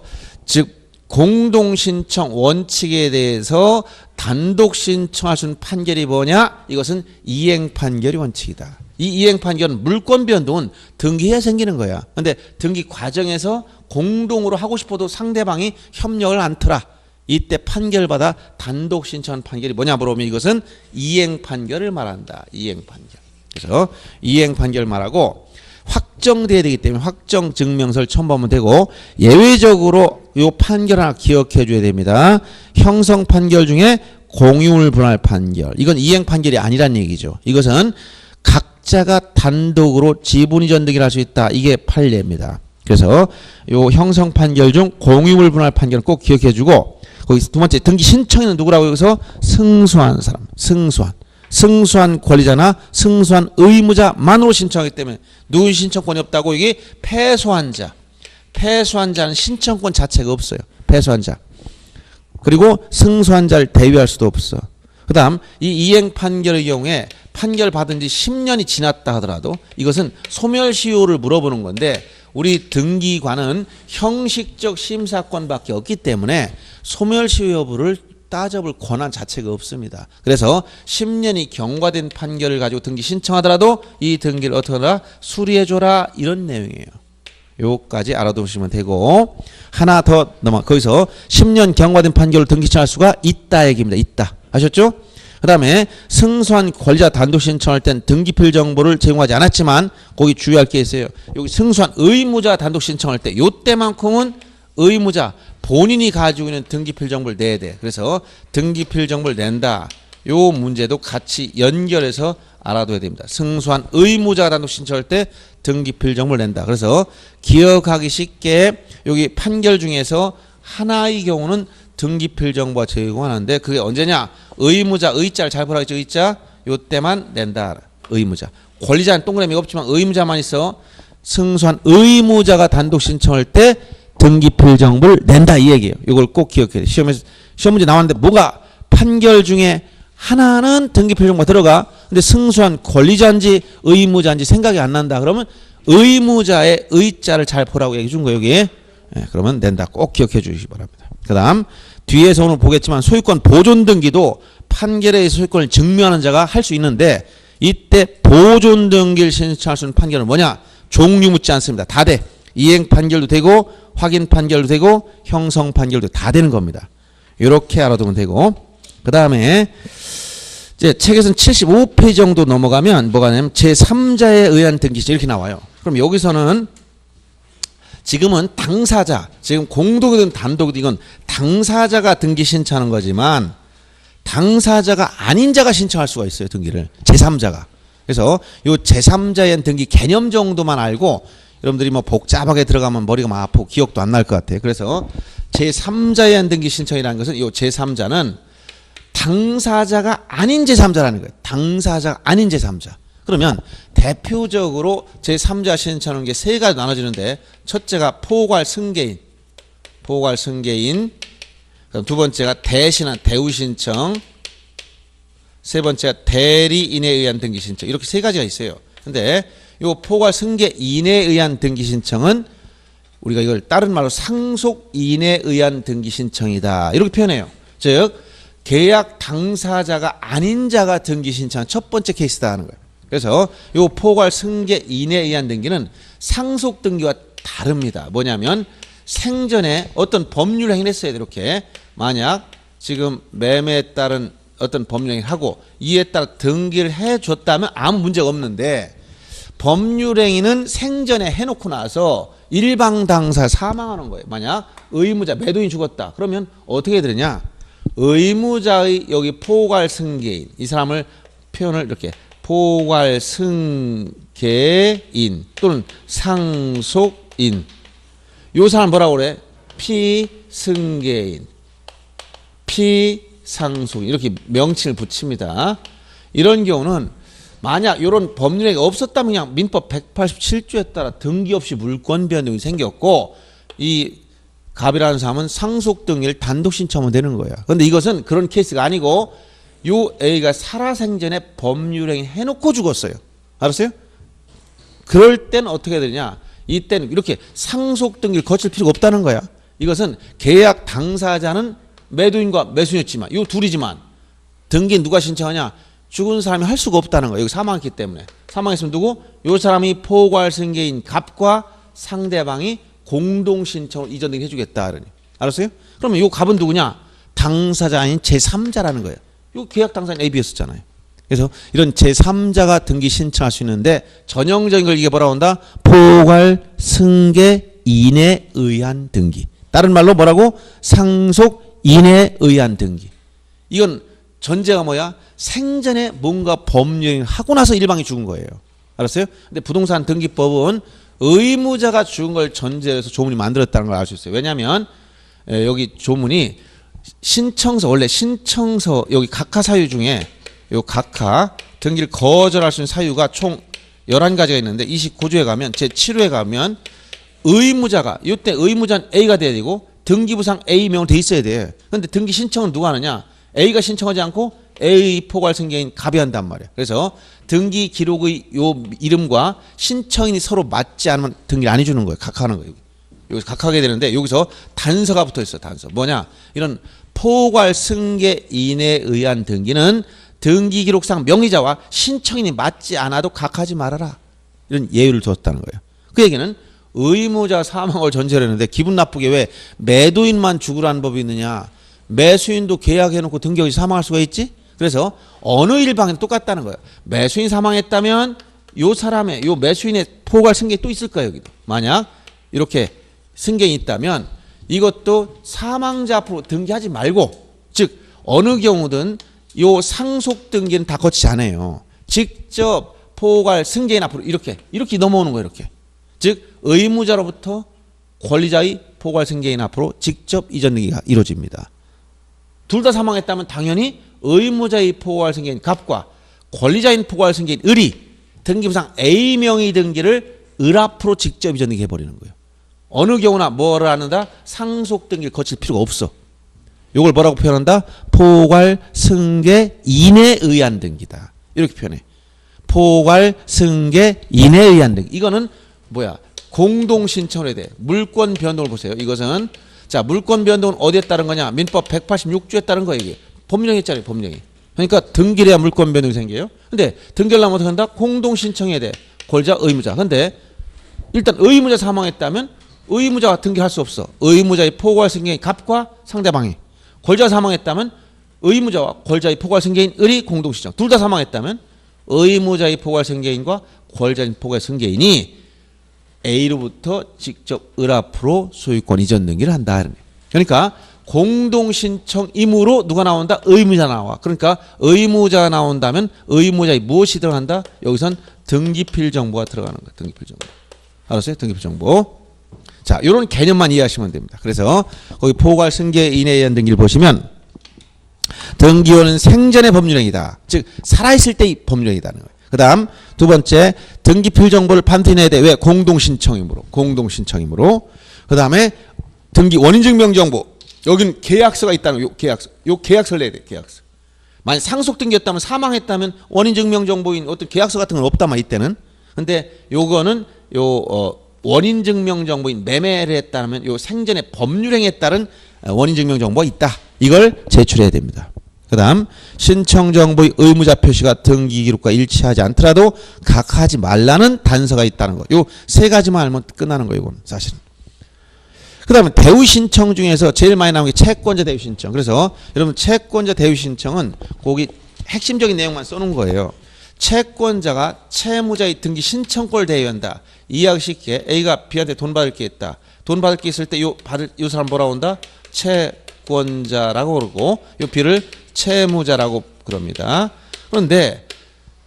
즉 공동 신청 원칙에 대해서 단독 신청할 수 있는 판결이 뭐냐? 이것은 이행 판결이 원칙이다. 이 이행 판결은 물권 변동은 등기해야 생기는 거야. 그런데 등기 과정에서 공동으로 하고 싶어도 상대방이 협력을 않더라. 이때 판결받아 단독 신청한 판결이 뭐냐 물어보면 이것은 이행 판결을 말한다. 이행 판결. 그래서 이행 판결 말하고 확정돼야 되기 때문에 확정 증명서를 첨부하면 되고 예외적으로 이 판결 하나 기억해 줘야 됩니다. 형성 판결 중에 공유물 분할 판결. 이건 이행 판결이 아니란 얘기죠. 이것은 각자가 단독으로 지분 이전 등기를 할 수 있다. 이게 판례입니다. 그래서 이 형성 판결 중 공유물 분할 판결은 꼭 기억해 주고 거기 두 번째 등기 신청인은 누구라고 여기서 승소한 사람. 승소한 권리자나 승소한 의무자만으로 신청하기 때문에 누군 신청권이 없다고 이게 패소한 자. 패소한 자는 신청권 자체가 없어요. 패소한 자. 그리고 승소한 자를 대위할 수도 없어. 그 다음 이 이행 판결의 경우에 판결 받은 지 10년이 지났다 하더라도 이것은 소멸시효를 물어보는 건데 우리 등기관은 형식적 심사권밖에 없기 때문에 소멸시효 여부를 따져볼 권한 자체가 없습니다. 그래서 10년이 경과된 판결을 가지고 등기 신청하더라도 이 등기를 어떻게 하라? 수리해줘라 이런 내용이에요. 요까지 알아두시면 되고 하나 더 넘어 거기서 10년 경과된 판결을 등기 신청할 수가 있다 얘기입니다. 있다. 아셨죠? 그 다음에 승소한 권리자 단독 신청할 땐 등기필 정보를 제공하지 않았지만 거기 주의할 게 있어요. 여기 승소한 의무자 단독 신청할 때 요때만큼은 의무자 본인이 가지고 있는 등기필 정보를 내야 돼. 그래서 등기필 정보를 낸다. 요 문제도 같이 연결해서 알아둬야 됩니다. 승소한 의무자 단독 신청할 때 등기필 정보를 낸다. 그래서 기억하기 쉽게 여기 판결 중에서 하나의 경우는 등기필 정보가 제공하는데 그게 언제냐? 의무자 의자를 잘 보라고 했죠. 의자 요때만 낸다. 의무자. 권리자는 동그라미가 없지만 의무자만 있어. 승소한 의무자가 단독 신청할 때 등기필 정보를 낸다 이 얘기예요. 이걸 꼭 기억해야 돼. 시험 문제 나왔는데 뭐가 판결 중에 하나는 등기필 정보가 들어가. 근데 승소한 권리자인지 의무자인지 생각이 안 난다. 그러면 의무자의 의자를 잘 보라고 얘기해 준 거예요. 여기. 네, 그러면 낸다. 꼭 기억해 주시기 바랍니다. 그 다음 뒤에서 오늘 보겠지만 소유권 보존 등기도 판결에 의해서 소유권을 증명하는 자가 할 수 있는데 이때 보존 등기를 신청할 수 있는 판결은 뭐냐? 종류 묻지 않습니다. 다 돼. 이행 판결도 되고 확인 판결도 되고 형성 판결도 다 되는 겁니다. 이렇게 알아두면 되고 그 다음에 이제 책에서는 75페이지 정도 넘어가면 뭐가 냐면 제3자에 의한 등기 이렇게 나와요. 그럼 여기서는 지금은 당사자, 지금 공동이든 단독이든 이건 당사자가 등기 신청하는 거지만 당사자가 아닌 자가 신청할 수가 있어요. 등기를. 제3자가. 그래서 이 제3자의 등기 개념 정도만 알고 여러분들이 뭐 복잡하게 들어가면 머리가 막 아프고 기억도 안 날 것 같아요. 그래서 제3자의 등기 신청이라는 것은 이 제3자는 당사자가 아닌 제3자라는 거예요. 당사자가 아닌 제3자. 그러면 대표적으로 제3자 신청하는 게 세 가지 나눠지는데 첫째가 포괄 승계인. 포괄 승계인. 그럼 두 번째가 대신한 대우 신청. 세 번째가 대리인에 의한 등기 신청. 이렇게 세 가지가 있어요. 근데 요 포괄 승계인에 의한 등기 신청은 우리가 이걸 다른 말로 상속인에 의한 등기 신청이다. 이렇게 표현해요. 즉 계약 당사자가 아닌 자가 등기 신청한 첫 번째 케이스다 하는 거예요. 그래서 요 포괄 승계인에 의한 등기는 상속 등기와 다릅니다. 뭐냐면 생전에 어떤 법률 행위를 했어야 돼. 이렇게 만약 지금 매매에 따른 어떤 법률 행위를 하고 이에 따라 등기를 해줬다면 아무 문제가 없는데 법률 행위는 생전에 해놓고 나서 일방 당사 사망하는 거예요. 만약 의무자 매도인이 죽었다. 그러면 어떻게 되느냐? 의무자의 여기 포괄 승계인 이 사람을 표현을 이렇게 포괄 승계인 또는 상속인 요 사람 뭐라고 그래? 피승계인 피상속인 이렇게 명칭을 붙입니다. 이런 경우는 만약 이런 법률이 없었다면 그냥 민법 187조에 따라 등기 없이 물권 변동이 생겼고 이 갑이라는 사람은 상속 등기를 단독 신청하면 되는 거야. 그런데 이것은 그런 케이스가 아니고 요 A가 살아생전에 법률행위 해놓고 죽었어요. 알았어요? 그럴 땐 어떻게 해야 되냐? 이때는 이렇게 상속 등기를 거칠 필요가 없다는 거야. 이것은 계약 당사자는 매도인과 매수인이었지만 요 둘이지만 등기 누가 신청하냐? 죽은 사람이 할 수가 없다는 거예요. 여기 사망했기 때문에. 사망했으면 누구? 요 사람이 포괄 승계인 갑과 상대방이 공동 신청을 이전 등기 해주겠다. 그러니. 알았어요? 그러면 요 갑은 누구냐? 당사자 아닌 제3자라는 거예요. 요 계약 당사자 A, B였었잖아요. 그래서 이런 제3자가 등기 신청할 수 있는데 전형적인 걸 이게 뭐라고 한다? 포괄 승계인에 의한 등기. 다른 말로 뭐라고? 상속인에 의한 등기. 이건 전제가 뭐야? 생전에 뭔가 법률행위를 하고 나서 일방이 죽은 거예요. 알았어요? 근데 부동산 등기법은 의무자가 죽은 걸 전제로 해서 조문이 만들었다는 걸 알 수 있어요. 왜냐하면 여기 조문이 신청서 원래 신청서 여기 각하 사유 중에 요 각하 등기를 거절할 수 있는 사유가 총 11가지가 있는데 29조에 가면 제7호에 가면 의무자가 이때 의무자는 A가 돼야 되고 등기부상 A명으로 돼 있어야 돼. 그런데 등기 신청은 누가 하느냐? A가 신청하지 않고 A 포괄 승계인 갑이 한단 말이야. 그래서 등기 기록의 요 이름과 신청인이 서로 맞지 않으면 등기를 안 해주는 거예요. 각하하는 거예요. 여기서 각하하게 되는데 여기서 단서가 붙어 있어. 단서. 뭐냐? 이런 포괄 승계인에 의한 등기는 등기 기록상 명의자와 신청인이 맞지 않아도 각하지 말아라. 이런 예유를 뒀다는 거예요. 그 얘기는 의무자 사망을 전제로 했는데 기분 나쁘게 왜 매도인만 죽으라는 법이 있느냐? 매수인도 계약해놓고 등기 없이 사망할 수가 있지? 그래서 어느 일방에도 똑같다는 거예요. 매수인 사망했다면 요 사람의 요 매수인의 포괄 승계인이 또 있을 거예요. 여기도. 만약 이렇게 승계인이 있다면 이것도 사망자 앞으로 등기하지 말고 즉 어느 경우든 요 상속 등기는 다 거치지 않아요. 직접 포괄 승계인 앞으로 이렇게 넘어오는 거예요. 이렇게. 즉 의무자로부터 권리자의 포괄 승계인 앞으로 직접 이전 등기가 이루어집니다. 둘 다 사망했다면 당연히 의무자의 포괄 승계인 갑과 권리자인 포괄 승계인 을이 등기부상 A 명의 등기를 을 앞으로 직접 이전 등기 해버리는 거예요. 어느 경우나 뭐를 하는다? 상속 등기를 거칠 필요가 없어. 이걸 뭐라고 표현한다? 포괄 승계인에 의한 등기다. 이렇게 표현해. 포괄 승계인에 의한 등기. 이거는 뭐야? 공동 신청에 대해 물권 변동을 보세요. 이것은 자 물권 변동은 어디에 따른 거냐? 민법 186조에 따른 거예요. 이게 법령에 있잖아요. 법령이. 그러니까 등기를 해야 물권 변동이 생겨요. 근데 등기를 하면 어떻게 한다? 공동 신청에 대해 권리자 의무자. 근데 일단 의무자 사망했다면 의무자가 등기할 수 없어. 의무자의 포괄 승계인 갑과 상대방이. 권리자가 사망했다면 의무자와 권리자의 포괄 승계인 을이 공동 신청. 둘 다 사망했다면 의무자의 포괄 승계인과 권리자의 포괄 승계인이 A로부터 직접 을 앞으로 소유권 이전 등기를 한다. 그러니까 공동신청임으로 누가 나온다? 의무자 나와. 그러니까 의무자가 나온다면 의무자의 무엇이 들어간다? 여기선 등기필 정보가 들어가는 거야. 등기필 정보. 알았어요? 등기필 정보. 자, 이런 개념만 이해하시면 됩니다. 그래서 거기 포괄 승계인에 의한 등기를 보시면 등기원은 생전의 법률행위다. 즉 살아있을 때의 법률행위다는 거예요. 그 다음 두 번째 등기필 정보를 반드시 내야 돼. 왜? 공동신청이므로. 공동신청이므로. 그 다음에 등기 원인증명 정보. 여기는 계약서가 있다는 요 계약서. 요 계약서를 내야 돼. 계약서. 만약 상속 등기였다면 사망했다면 원인 증명 정보인 어떤 계약서 같은 건 없다만 이때는. 근데 요거는 원인 증명 정보인 매매를 했다면 요 생전의 법률행위에 따른 원인 증명 정보가 있다. 이걸 제출해야 됩니다. 그다음 신청 정보의 의무자 표시가 등기 기록과 일치하지 않더라도 각하하지 말라는 단서가 있다는 거. 요 세 가지만 알면 끝나는 거예요, 이건 사실은. 그다음에 대위 신청 중에서 제일 많이 나오는 게 채권자 대위 신청. 그래서 여러분 채권자 대위 신청은 거기 핵심적인 내용만 써놓은 거예요. 채권자가 채무자의 등기 신청권을 대위한다. 이해하기 쉽게 A가 B한테 돈 받을 게 있다. 돈 받을 게 있을 때 요 사람 뭐라 온다? 채권자라고 그러고 요 B를 채무자라고 그럽니다. 그런데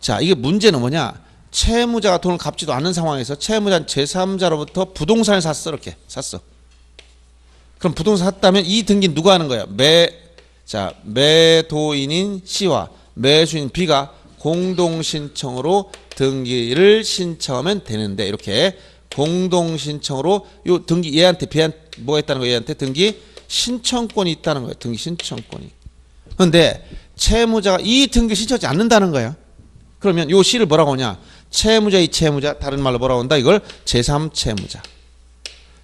자, 이게 문제는 뭐냐? 채무자가 돈을 갚지도 않는 상황에서 채무자는 제3자로부터 부동산을 샀어. 이렇게 샀어. 그럼 부동산 샀다면 이 등기는 누가 하는 거야? 매도인인 C와 매수인 B가 공동신청으로 등기를 신청하면 되는데 이렇게 공동신청으로 요 등기 얘한테 B한테 뭐 했다는 거야? 얘한테 등기 신청권이 있다는 거예요. 등기 신청권이. 그런데 채무자가 이 등기 신청하지 않는다는 거야. 그러면 요 C를 뭐라고 하냐? 채무자의 채무자, 다른 말로 뭐라고 한다? 이걸 제3채무자.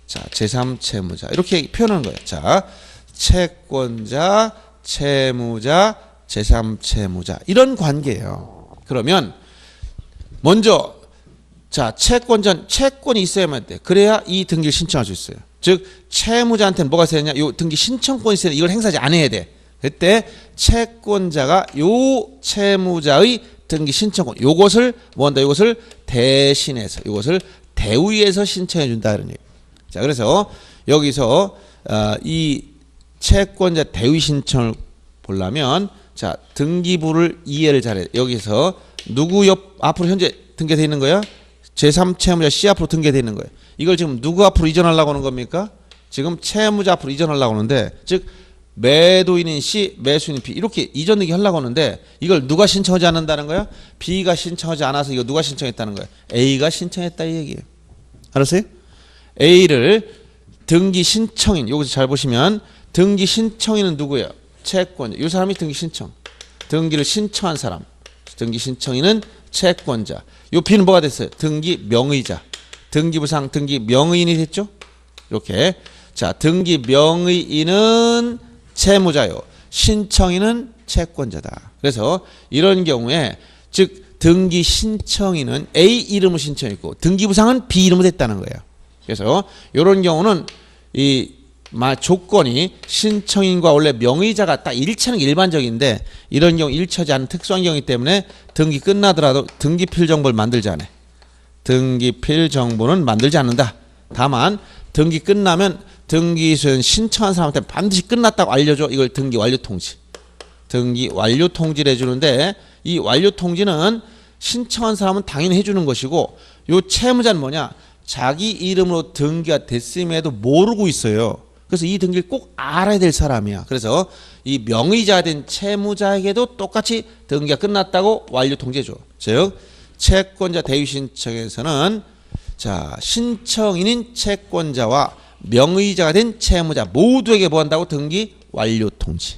자, 제3채무자. 이렇게 표현하는 거예요. 자, 채권자, 채무자, 제3채무자. 이런 관계예요. 그러면 먼저 자, 채권이 있어야만 돼. 그래야 이 등기를 신청할 수 있어요. 즉 채무자한테는 뭐가 있어야 되냐? 요 등기 신청권이 있어야 돼. 이걸 행사하지 않아야 돼. 그때 채권자가 요 채무자의 등기 신청권 요것을 뭐한다? 요것을 대신해서 요것을 대위해서 신청해 준다 이런 얘기. 자, 그래서 여기서 이 채권자 대위 신청을 보려면 자, 등기부를 이해를 잘해. 여기서 누구 앞으로 현재 등기되어 있는 거야? 제3채무자 C 앞으로 등기되어 있는 거예요. 이걸 지금 누구 앞으로 이전하려고 하는 겁니까? 지금 채무자 앞으로 이전하려고 하는데 즉 매도인인 C, 매수인인 B 이렇게 이전 등기 하려고 하는데 이걸 누가 신청하지 않는다는 거야? B가 신청하지 않아서 이거 누가 신청했다는 거야? A가 신청했다 이 얘기예요. 알았어요? A를 등기 신청인 여기서 잘 보시면 등기 신청인은 누구예요? 채권자. 이 사람이 등기 신청. 등기를 신청한 사람. 등기 신청인은 채권자. 요 B는 뭐가 됐어요? 등기 명의자. 등기부상 등기 명의인이 됐죠? 이렇게. 자, 등기 명의인은 채무자요. 신청인은 채권자다. 그래서 이런 경우에 즉 등기 신청인은 A 이름을 신청했고 등기부상은 B 이름으로 됐다는 거예요. 그래서 이런 경우는 이 조건이 신청인과 원래 명의자가 딱 일치하는 게 일반적인데 이런 경우 일치하지 않은 특수한 경우이기 때문에 등기 끝나더라도 등기필 정보를 만들지 않아. 등기필 정보는 만들지 않는다. 다만 등기 끝나면 등기소연 신청한 사람한테 반드시 끝났다고 알려줘. 이걸 등기 완료 통지. 등기 완료 통지를 해주는데 이 완료 통지는 신청한 사람은 당연히 해주는 것이고 요 채무자는 뭐냐? 자기 이름으로 등기가 됐음에도 모르고 있어요. 그래서 이 등기를 꼭 알아야 될 사람이야. 그래서 이 명의자 된 채무자에게도 똑같이 등기가 끝났다고 완료 통지해줘. 즉 채권자 대위 신청에서는 자 신청인인 채권자와 명의자가 된 채무자 모두에게 뭐 한다고? 등기 완료 통지.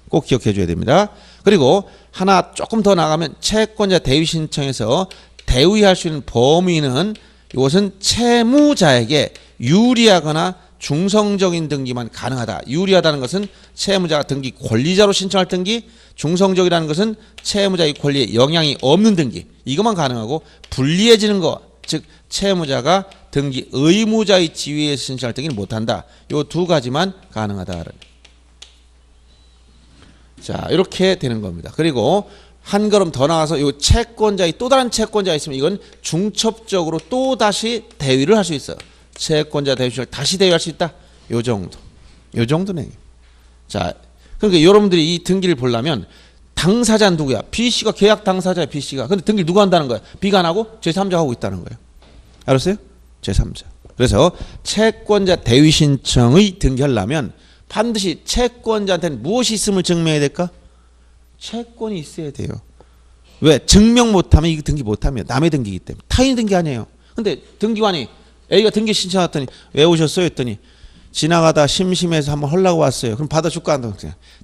꼭 기억해 줘야 됩니다. 그리고 하나 조금 더 나가면 채권자 대위 신청에서 대위할 수 있는 범위는 이것은 채무자에게 유리하거나 중성적인 등기만 가능하다. 유리하다는 것은 채무자가 등기 권리자로 신청할 등기, 중성적이라는 것은 채무자의 권리에 영향이 없는 등기. 이것만 가능하고 불리해지는 것, 즉 채무자가 등기 의무자의 지위에서 신청할 등기는 못한다. 이 두 가지만 가능하다. 자, 이렇게 되는 겁니다. 그리고 한 걸음 더 나가서 이 채권자의 또 다른 채권자가 있으면 이건 중첩적으로 또 다시 대위를 할 수 있어요. 채권자 대위를 다시 대위할 수 있다. 요 정도. 요 정도네. 자, 그러니까 여러분들이 이 등기를 보려면 당사자는 누구야? B씨가 계약 당사자야, B씨가. 근데 등기를 누가 한다는 거야? B가 안 하고 제3자가 하고 있다는 거예요. 알았어요? 제3자. 그래서 채권자 대위 신청의 등기하려면 반드시 채권자한테는 무엇이 있음을 증명해야 될까? 채권이 있어야 돼요. 왜? 증명 못하면 이거 등기 못하면 남의 등기이기 때문에. 타인 등기 아니에요. 근데 등기관이 A가 등기 신청했더니 왜 오셨어요? 했더니 지나가다 심심해서 한번 하려고 왔어요. 그럼 받아줄까?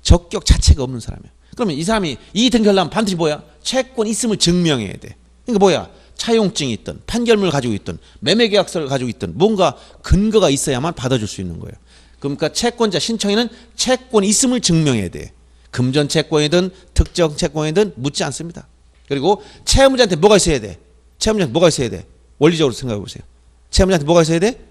적격 자체가 없는 사람이에요. 그러면 이 사람이 이 등기하려면 반드시 뭐야? 채권 있음을 증명해야 돼. 그러니까 뭐야? 차용증이 있든 판결문을 가지고 있든 매매계약서를 가지고 있든 뭔가 근거가 있어야만 받아줄 수 있는 거예요. 그러니까 채권자 신청인은 채권이 있음을 증명해야 돼. 금전 채권이든 특정 채권이든 묻지 않습니다. 그리고 채무자한테 뭐가 있어야 돼? 채무자한테 뭐가 있어야 돼? 원리적으로 생각해 보세요. 채무자한테 뭐가 있어야 돼?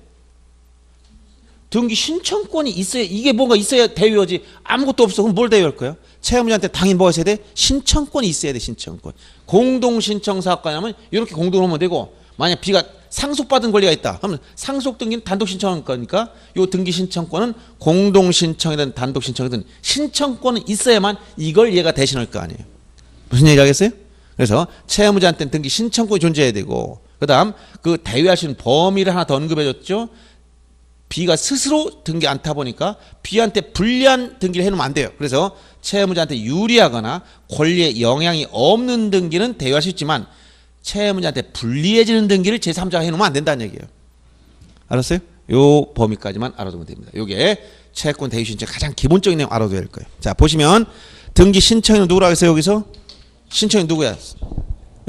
등기 신청권이 있어야, 이게 뭔가 있어야 대위하지. 아무것도 없어. 그럼 뭘 대위할 거예요? 채무자한테 당연히 뭐가 있어야 돼? 신청권이 있어야 돼. 신청권. 공동신청사건이라면 이렇게 공동하면 되고, 만약 B가 상속받은 권리가 있다. 그러면 상속 등기는 단독 신청할 거니까 이 등기 신청권은 공동 신청이든 단독 신청이든 신청권은 있어야만 이걸 얘가 대신할 거 아니에요. 무슨 얘기 하겠어요? 그래서 채무자한테는 등기 신청권이 존재해야 되고, 그다음 그 대위할 수 있는 범위를 하나 더 언급해 줬죠. B가 스스로 등기 안 타 보니까 B한테 불리한 등기를 해놓으면 안 돼요. 그래서 채무자한테 유리하거나 권리에 영향이 없는 등기는 대위할 수 있지만 채무자한테 불리해지는 등기를 제3자가 해놓으면 안 된다는 얘기예요. 알았어요? 요 범위까지만 알아두면 됩니다. 요게 채권 대위 신청 가장 기본적인 내용 알아둬야 될 거예요. 자, 보시면 등기 신청인은 누구라고 했어요? 여기서 신청인 누구야?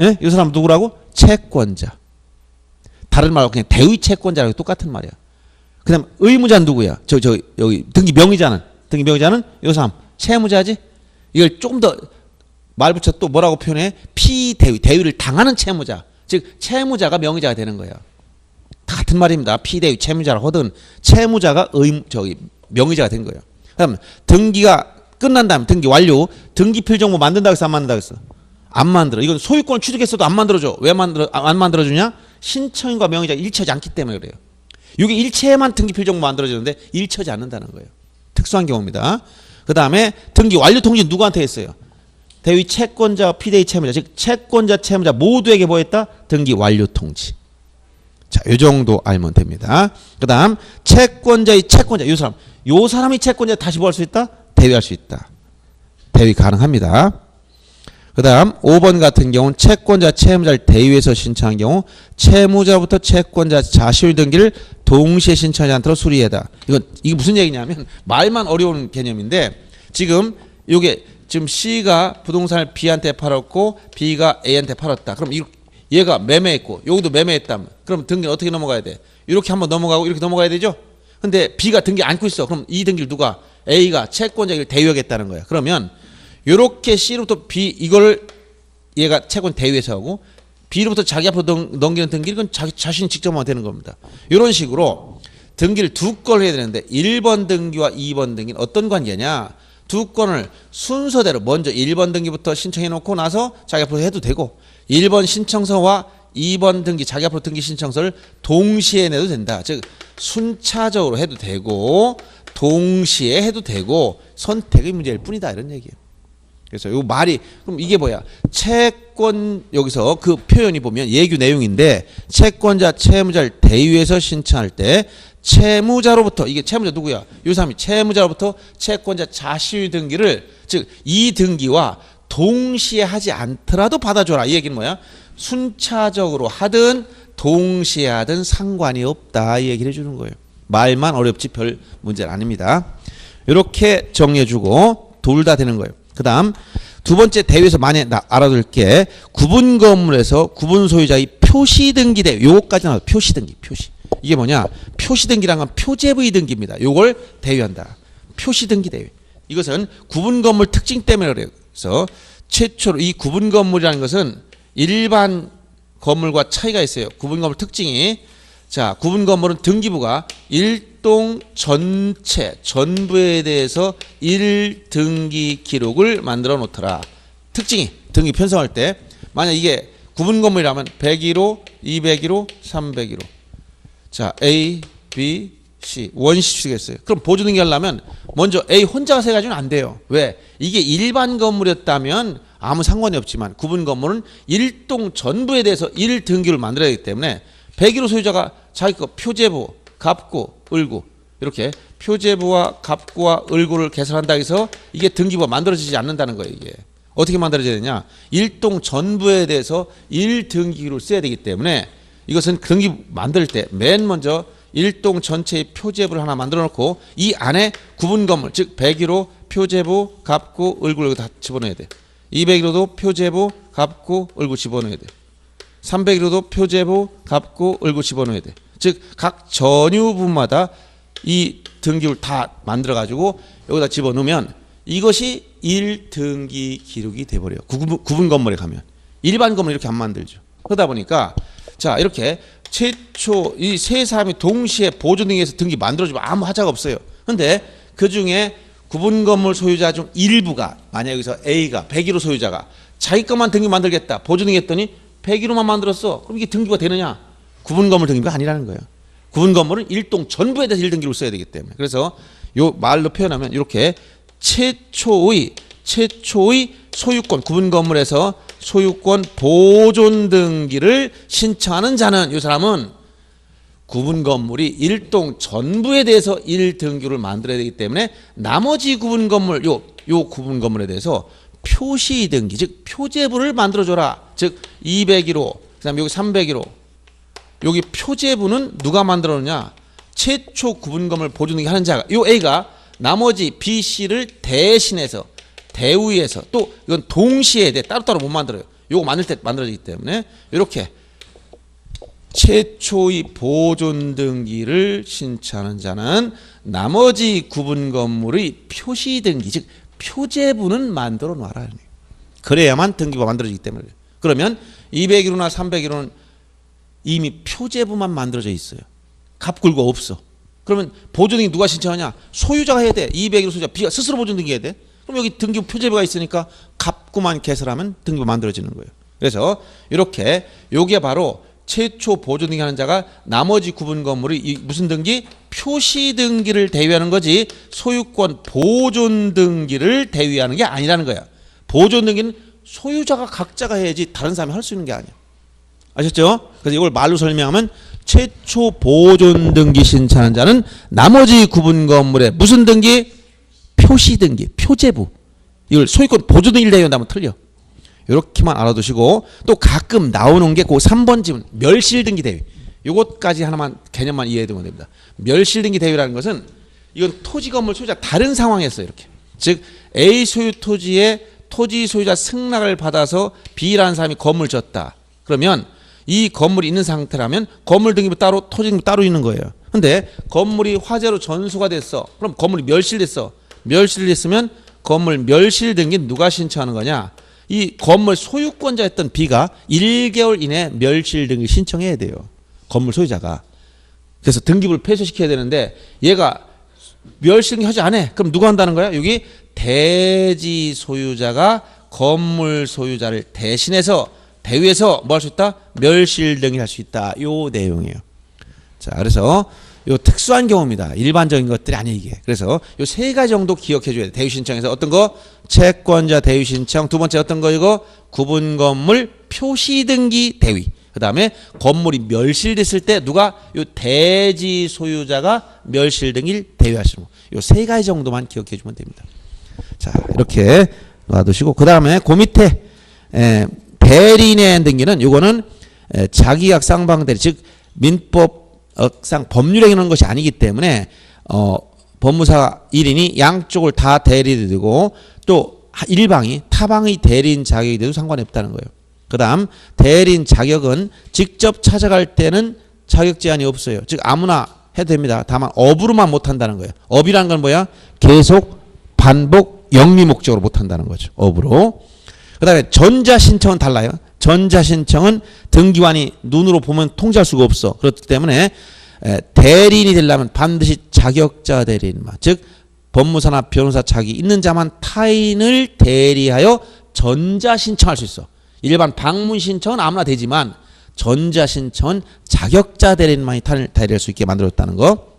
예? 이 사람 누구라고? 채권자. 다른 말로 그냥 대위 채권자라고 똑같은 말이야. 그 다음 의무자는 누구야? 여기 등기 명의자는 이 사람 채무자지? 이걸 조금 더 말 붙여 또 뭐라고 표현해? 피대위, 대위를 당하는 채무자. 즉 채무자가 명의자가 되는 거예요. 다 같은 말입니다. 피대위 채무자라고 하든 채무자가 명의자가 된 거예요. 그다음 등기가 끝난 다음에 등기 완료. 등기 필정보 만든다고 해서 안 만든다고 했어? 안 만들어. 이건 소유권을 취득했어도 안 만들어줘. 왜 안 만들어주냐? 신청인과 명의자가 일치하지 않기 때문에 그래요. 이게 일체에만 등기 필정보 만들어지는데 일치하지 않는다는 거예요. 특수한 경우입니다. 그 다음에 등기 완료 통지는 누구한테 했어요? 대위 채권자, 피대위 채무자, 즉 채권자, 채무자 모두에게 뭐 했다? 등기 완료 통지. 자, 이 정도 알면 됩니다. 그 다음 채권자의 채권자, 요 사람이 채권자 다시 뭐 할 수 있다? 대위할 수 있다. 대위 가능합니다. 그 다음 5번 같은 경우는 채권자, 채무자를 대위해서 신청한 경우 채무자부터 채권자 자시효 등기를 동시에 신청하지 않도록 수리해다. 이게 무슨 얘기냐면 말만 어려운 개념인데 지금 지금 C가 부동산을 B한테 팔았고 B가 A한테 팔았다. 그럼 얘가 매매했고 여기도 매매했다면 그럼 등기는 어떻게 넘어가야 돼? 이렇게 한번 넘어가고 이렇게 넘어가야 되죠? 근데 B가 등기 안고 있어. 그럼 이 등기를 누가? A가 채권자를 대위하겠다는 거야. 그러면 요렇게 C로부터 B 이걸 얘가 채권 대위해서 하고 B로부터 자기 앞으로 넘기는 등기는 자신이 직접 하면 되는 겁니다. 이런 식으로 등기를 두 건 해야 되는데 1번 등기와 2번 등기는 어떤 관계냐? 두 건을 순서대로 먼저 1번 등기부터 신청해 놓고 나서 자기 앞으로 해도 되고 1번 신청서와 2번 등기 자기 앞으로 등기 신청서를 동시에 내도 된다. 즉 순차적으로 해도 되고 동시에 해도 되고 선택의 문제일 뿐이다 이런 얘기예요. 그래서 요 말이 그럼 이게 뭐야? 채권 여기서 그 표현이 보면 예규 내용인데 채권자 채무자를 대위해서 신청할 때 채무자로부터 이게 채무자 누구야? 요 사람이 채무자로부터 채권자 자시효 등기를 즉 이 등기와 동시에 하지 않더라도 받아줘라. 이 얘기는 뭐야? 순차적으로 하든 동시에 하든 상관이 없다. 이 얘기를 해주는 거예요. 말만 어렵지 별 문제는 아닙니다. 이렇게 정리해주고 둘 다 되는 거예요. 그 다음 두 번째 대위에서 많이 알아둘 게 구분 건물에서 구분 소유자의 표시 등기 대위. 요거까지 나와요. 표시 등기. 표시. 이게 뭐냐? 표시 등기란 건 표제부의 등기입니다. 요걸 대위한다. 표시 등기 대위. 이것은 구분 건물 특징 때문에 그래요. 그래서 최초로 이 구분 건물이라는 것은 일반 건물과 차이가 있어요. 구분 건물 특징이 자, 구분 건물은 등기부가 일동 전체 전부에 대해서 1등기 기록을 만들어 놓더라. 특징이 등기 편성할 때 만약 이게 구분 건물이라면 101호, 201호, 301호. 자, A, B, C 원시 주겠어요. 그럼 보조 등기 하려면 먼저 A 혼자 가서 해가지고는 안 돼요. 왜? 이게 일반 건물이었다면 아무 상관이 없지만 구분 건물은 일동 전부에 대해서 1등기를 만들어야 하기 때문에 101호 소유자가 자기 거 표제부, 갑구, 을구 이렇게 표제부와 갑구와 을구를 개설한다 해서 이게 등기부가 만들어지지 않는다는 거예요. 이게 어떻게 만들어져야 되냐? 일동 전부에 대해서 1등기를 써야 되기 때문에 이것은 등기 만들 때 맨 먼저 일동 전체의 표제부를 하나 만들어 놓고 이 안에 구분 건물 즉 101호 표제부, 갑구, 을구 여기 다 집어넣어야 돼. 201호도 표제부, 갑구, 을구 집어넣어야 돼. 301호도 표제부, 갑구, 을구 집어넣어야 돼. 즉 각 전유부마다 이 등기를 다 만들어가지고 여기다 집어넣으면 이것이 1등기 기록이 돼버려요. 구분 건물에 가면. 일반 건물 이렇게 안 만들죠. 그러다 보니까 자 이렇게 최초 이 세 사람이 동시에 보존등기에서 등기 만들어주면 아무 하자가 없어요. 근데 그 중에 구분 건물 소유자 중 일부가 만약 여기서 A가 101호 소유자가 자기 것만 등기 만들겠다. 보존등기 했더니 101호만 만들었어. 그럼 이게 등기가 되느냐? 구분 건물 등기가 아니라는 거예요. 구분 건물은 일동 전부에 대해서 1등기를 써야 되기 때문에. 그래서 요 말로 표현하면 이렇게 최초의 소유권 구분 건물에서 소유권 보존 등기를 신청하는 자는 이 사람은 구분 건물이 일동 전부에 대해서 1등기를 만들어야 되기 때문에 나머지 구분 건물 요 구분 건물에 대해서 표시 등기 즉 표제부를 만들어 줘라. 즉 201호 그다음에 여기 301호 여기 표제부는 누가 만들어 놓냐? 최초 구분 건물 보존 등기 하는 자가 요 A가 나머지 B, C를 대신해서 대우위해서 또 이건 동시에 돼 따로따로 못 만들어요. 요거 만들 때 만들어지기 때문에 이렇게 최초의 보존 등기를 신청하는 자는 나머지 구분 건물의 표시 등기 즉 표제부는 만들어 놔라. 그래야만 등기가 만들어지기 때문에. 그러면 201호나 301호는 이미 표제부만 만들어져 있어요. 갑굴고 없어. 그러면 보존등기 누가 신청하냐? 소유자가 해야 돼. 201호 소유자 B가 스스로 보존등기 해야 돼. 그럼 여기 등기부 표제부가 있으니까 갑구만 개설하면 등기부 만들어지는 거예요. 그래서 이렇게 요게 바로 최초 보존등기 하는 자가 나머지 구분 건물이 무슨 등기? 표시 등기를 대위하는 거지 소유권 보존 등기를 대위하는 게 아니라는 거야. 보존 등기는 소유자가 각자가 해야지 다른 사람이 할 수 있는 게 아니야. 아셨죠? 그래서 이걸 말로 설명하면 최초 보존 등기 신청하는 자는 나머지 구분 건물에 무슨 등기? 표시 등기, 표제부. 이걸 소유권 보존 등기를 대위한다면 틀려. 이렇게만 알아두시고 또 가끔 나오는 게 그 3번 지문 멸실 등기 대위. 요것까지 하나만 개념만 이해해 두면 됩니다. 멸실 등기 대위라는 것은 이건 토지 건물 소유자 다른 상황에서 이렇게. 즉 A 소유 토지에 토지 소유자 승낙을 받아서 B라는 사람이 건물 졌다. 그러면 이 건물이 있는 상태라면 건물 등기부 따로 토지 등기부 따로 있는 거예요. 근데 건물이 화재로 전소가 됐어. 그럼 건물이 멸실됐어. 멸실됐으면 건물 멸실 등기 누가 신청하는 거냐? 이 건물 소유권자였던 B가 1개월 이내 멸실 등기 신청해야 돼요. 건물 소유자가. 그래서 등기부를 폐쇄시켜야 되는데 얘가 멸실 등기 하지 않아. 그럼 누가 한다는 거야? 여기 대지 소유자가 건물 소유자를 대신해서 대위에서 뭐 할 수 있다? 멸실 등기를 할 수 있다. 요 내용이에요. 자, 그래서 요 특수한 경우입니다. 일반적인 것들이 아니에요, 이게. 그래서 요 세 가지 정도 기억해 줘야 돼. 대위 신청에서 어떤 거? 채권자 대위 신청. 두 번째 어떤 거 이거? 구분 건물 표시 등기 대위. 그다음에 건물이 멸실됐을 때 누가 요 대지 소유자가 멸실 등기를 대위하시는 거. 요 세 가지 정도만 기억해 주면 됩니다. 자, 이렇게 놔두시고 그다음에 그 밑에 대리인의 등기는 요거는 자기약 쌍방대리 즉 민법상 법률에 있는 것이 아니기 때문에 법무사 1인이 양쪽을 다 대리를 두고 또 일방이 타방의 대리인 자격이 돼도 상관이 없다는 거예요. 그 다음 대리인 자격은 직접 찾아갈 때는 자격 제한이 없어요. 즉 아무나 해도 됩니다. 다만 업으로만 못한다는 거예요. 업이라는 건 뭐야? 계속 반복 영리 목적으로 못한다는 거죠. 업으로. 그 다음에 전자신청은 달라요. 전자신청은 등기관이 눈으로 보면 통지할 수가 없어. 그렇기 때문에 대리인이 되려면 반드시 자격자 대리인만 즉 법무사나 변호사 자격이 있는 자만 타인을 대리하여 전자신청할 수 있어. 일반 방문신청은 아무나 되지만 전자신청은 자격자 대리인만이 타인을 대리할 수 있게 만들어졌다는 거.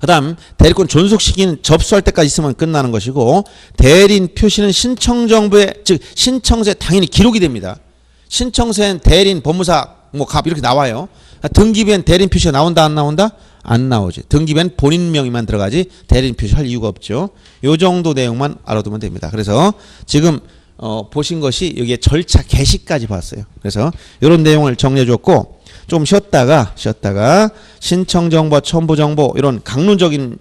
그 다음 대리권 존속 시기는 접수할 때까지 있으면 끝나는 것이고 대리인 표시는 신청정보에 즉 신청서에 당연히 기록이 됩니다. 신청서엔 대리인 법무사 뭐 갑 이렇게 나와요. 등기부엔 대리인 표시가 나온다 안 나온다? 안 나오지. 등기부엔 본인 명의만 들어가지 대리인 표시할 이유가 없죠. 요 정도 내용만 알아두면 됩니다. 그래서 지금 보신 것이 여기에 절차 개시까지 봤어요. 그래서 이런 내용을 정리해 줬고 좀 쉬었다가 신청정보, 첨부정보 이런 강론적인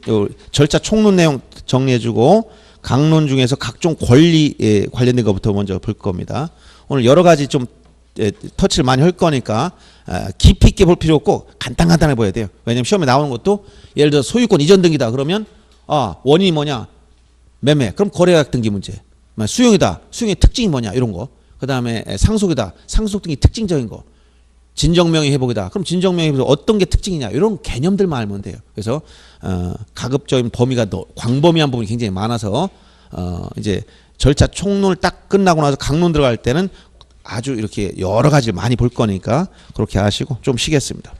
절차 총론 내용 정리해주고 강론 중에서 각종 권리에 관련된 것부터 먼저 볼 겁니다. 오늘 여러 가지 좀 터치를 많이 할 거니까 깊이 있게 볼 필요 없고 간단하게 보여야 돼요. 왜냐하면 시험에 나오는 것도 예를 들어 소유권 이전 등기다 그러면 원인이 뭐냐? 매매. 그럼 거래계약 등기 문제. 수용이다. 수용의 특징이 뭐냐? 이런 거. 그 다음에 상속이다. 상속 등기 특징적인 거. 진정명의 회복이다. 그럼 진정명의 회복 어떤 게 특징이냐? 이런 개념들만 알면 돼요. 그래서 가급적인 범위가 광범위한 부분이 굉장히 많아서 이제 절차 총론을 딱 끝나고 나서 강론 들어갈 때는 아주 이렇게 여러 가지를 많이 볼 거니까 그렇게 하시고 좀 쉬겠습니다.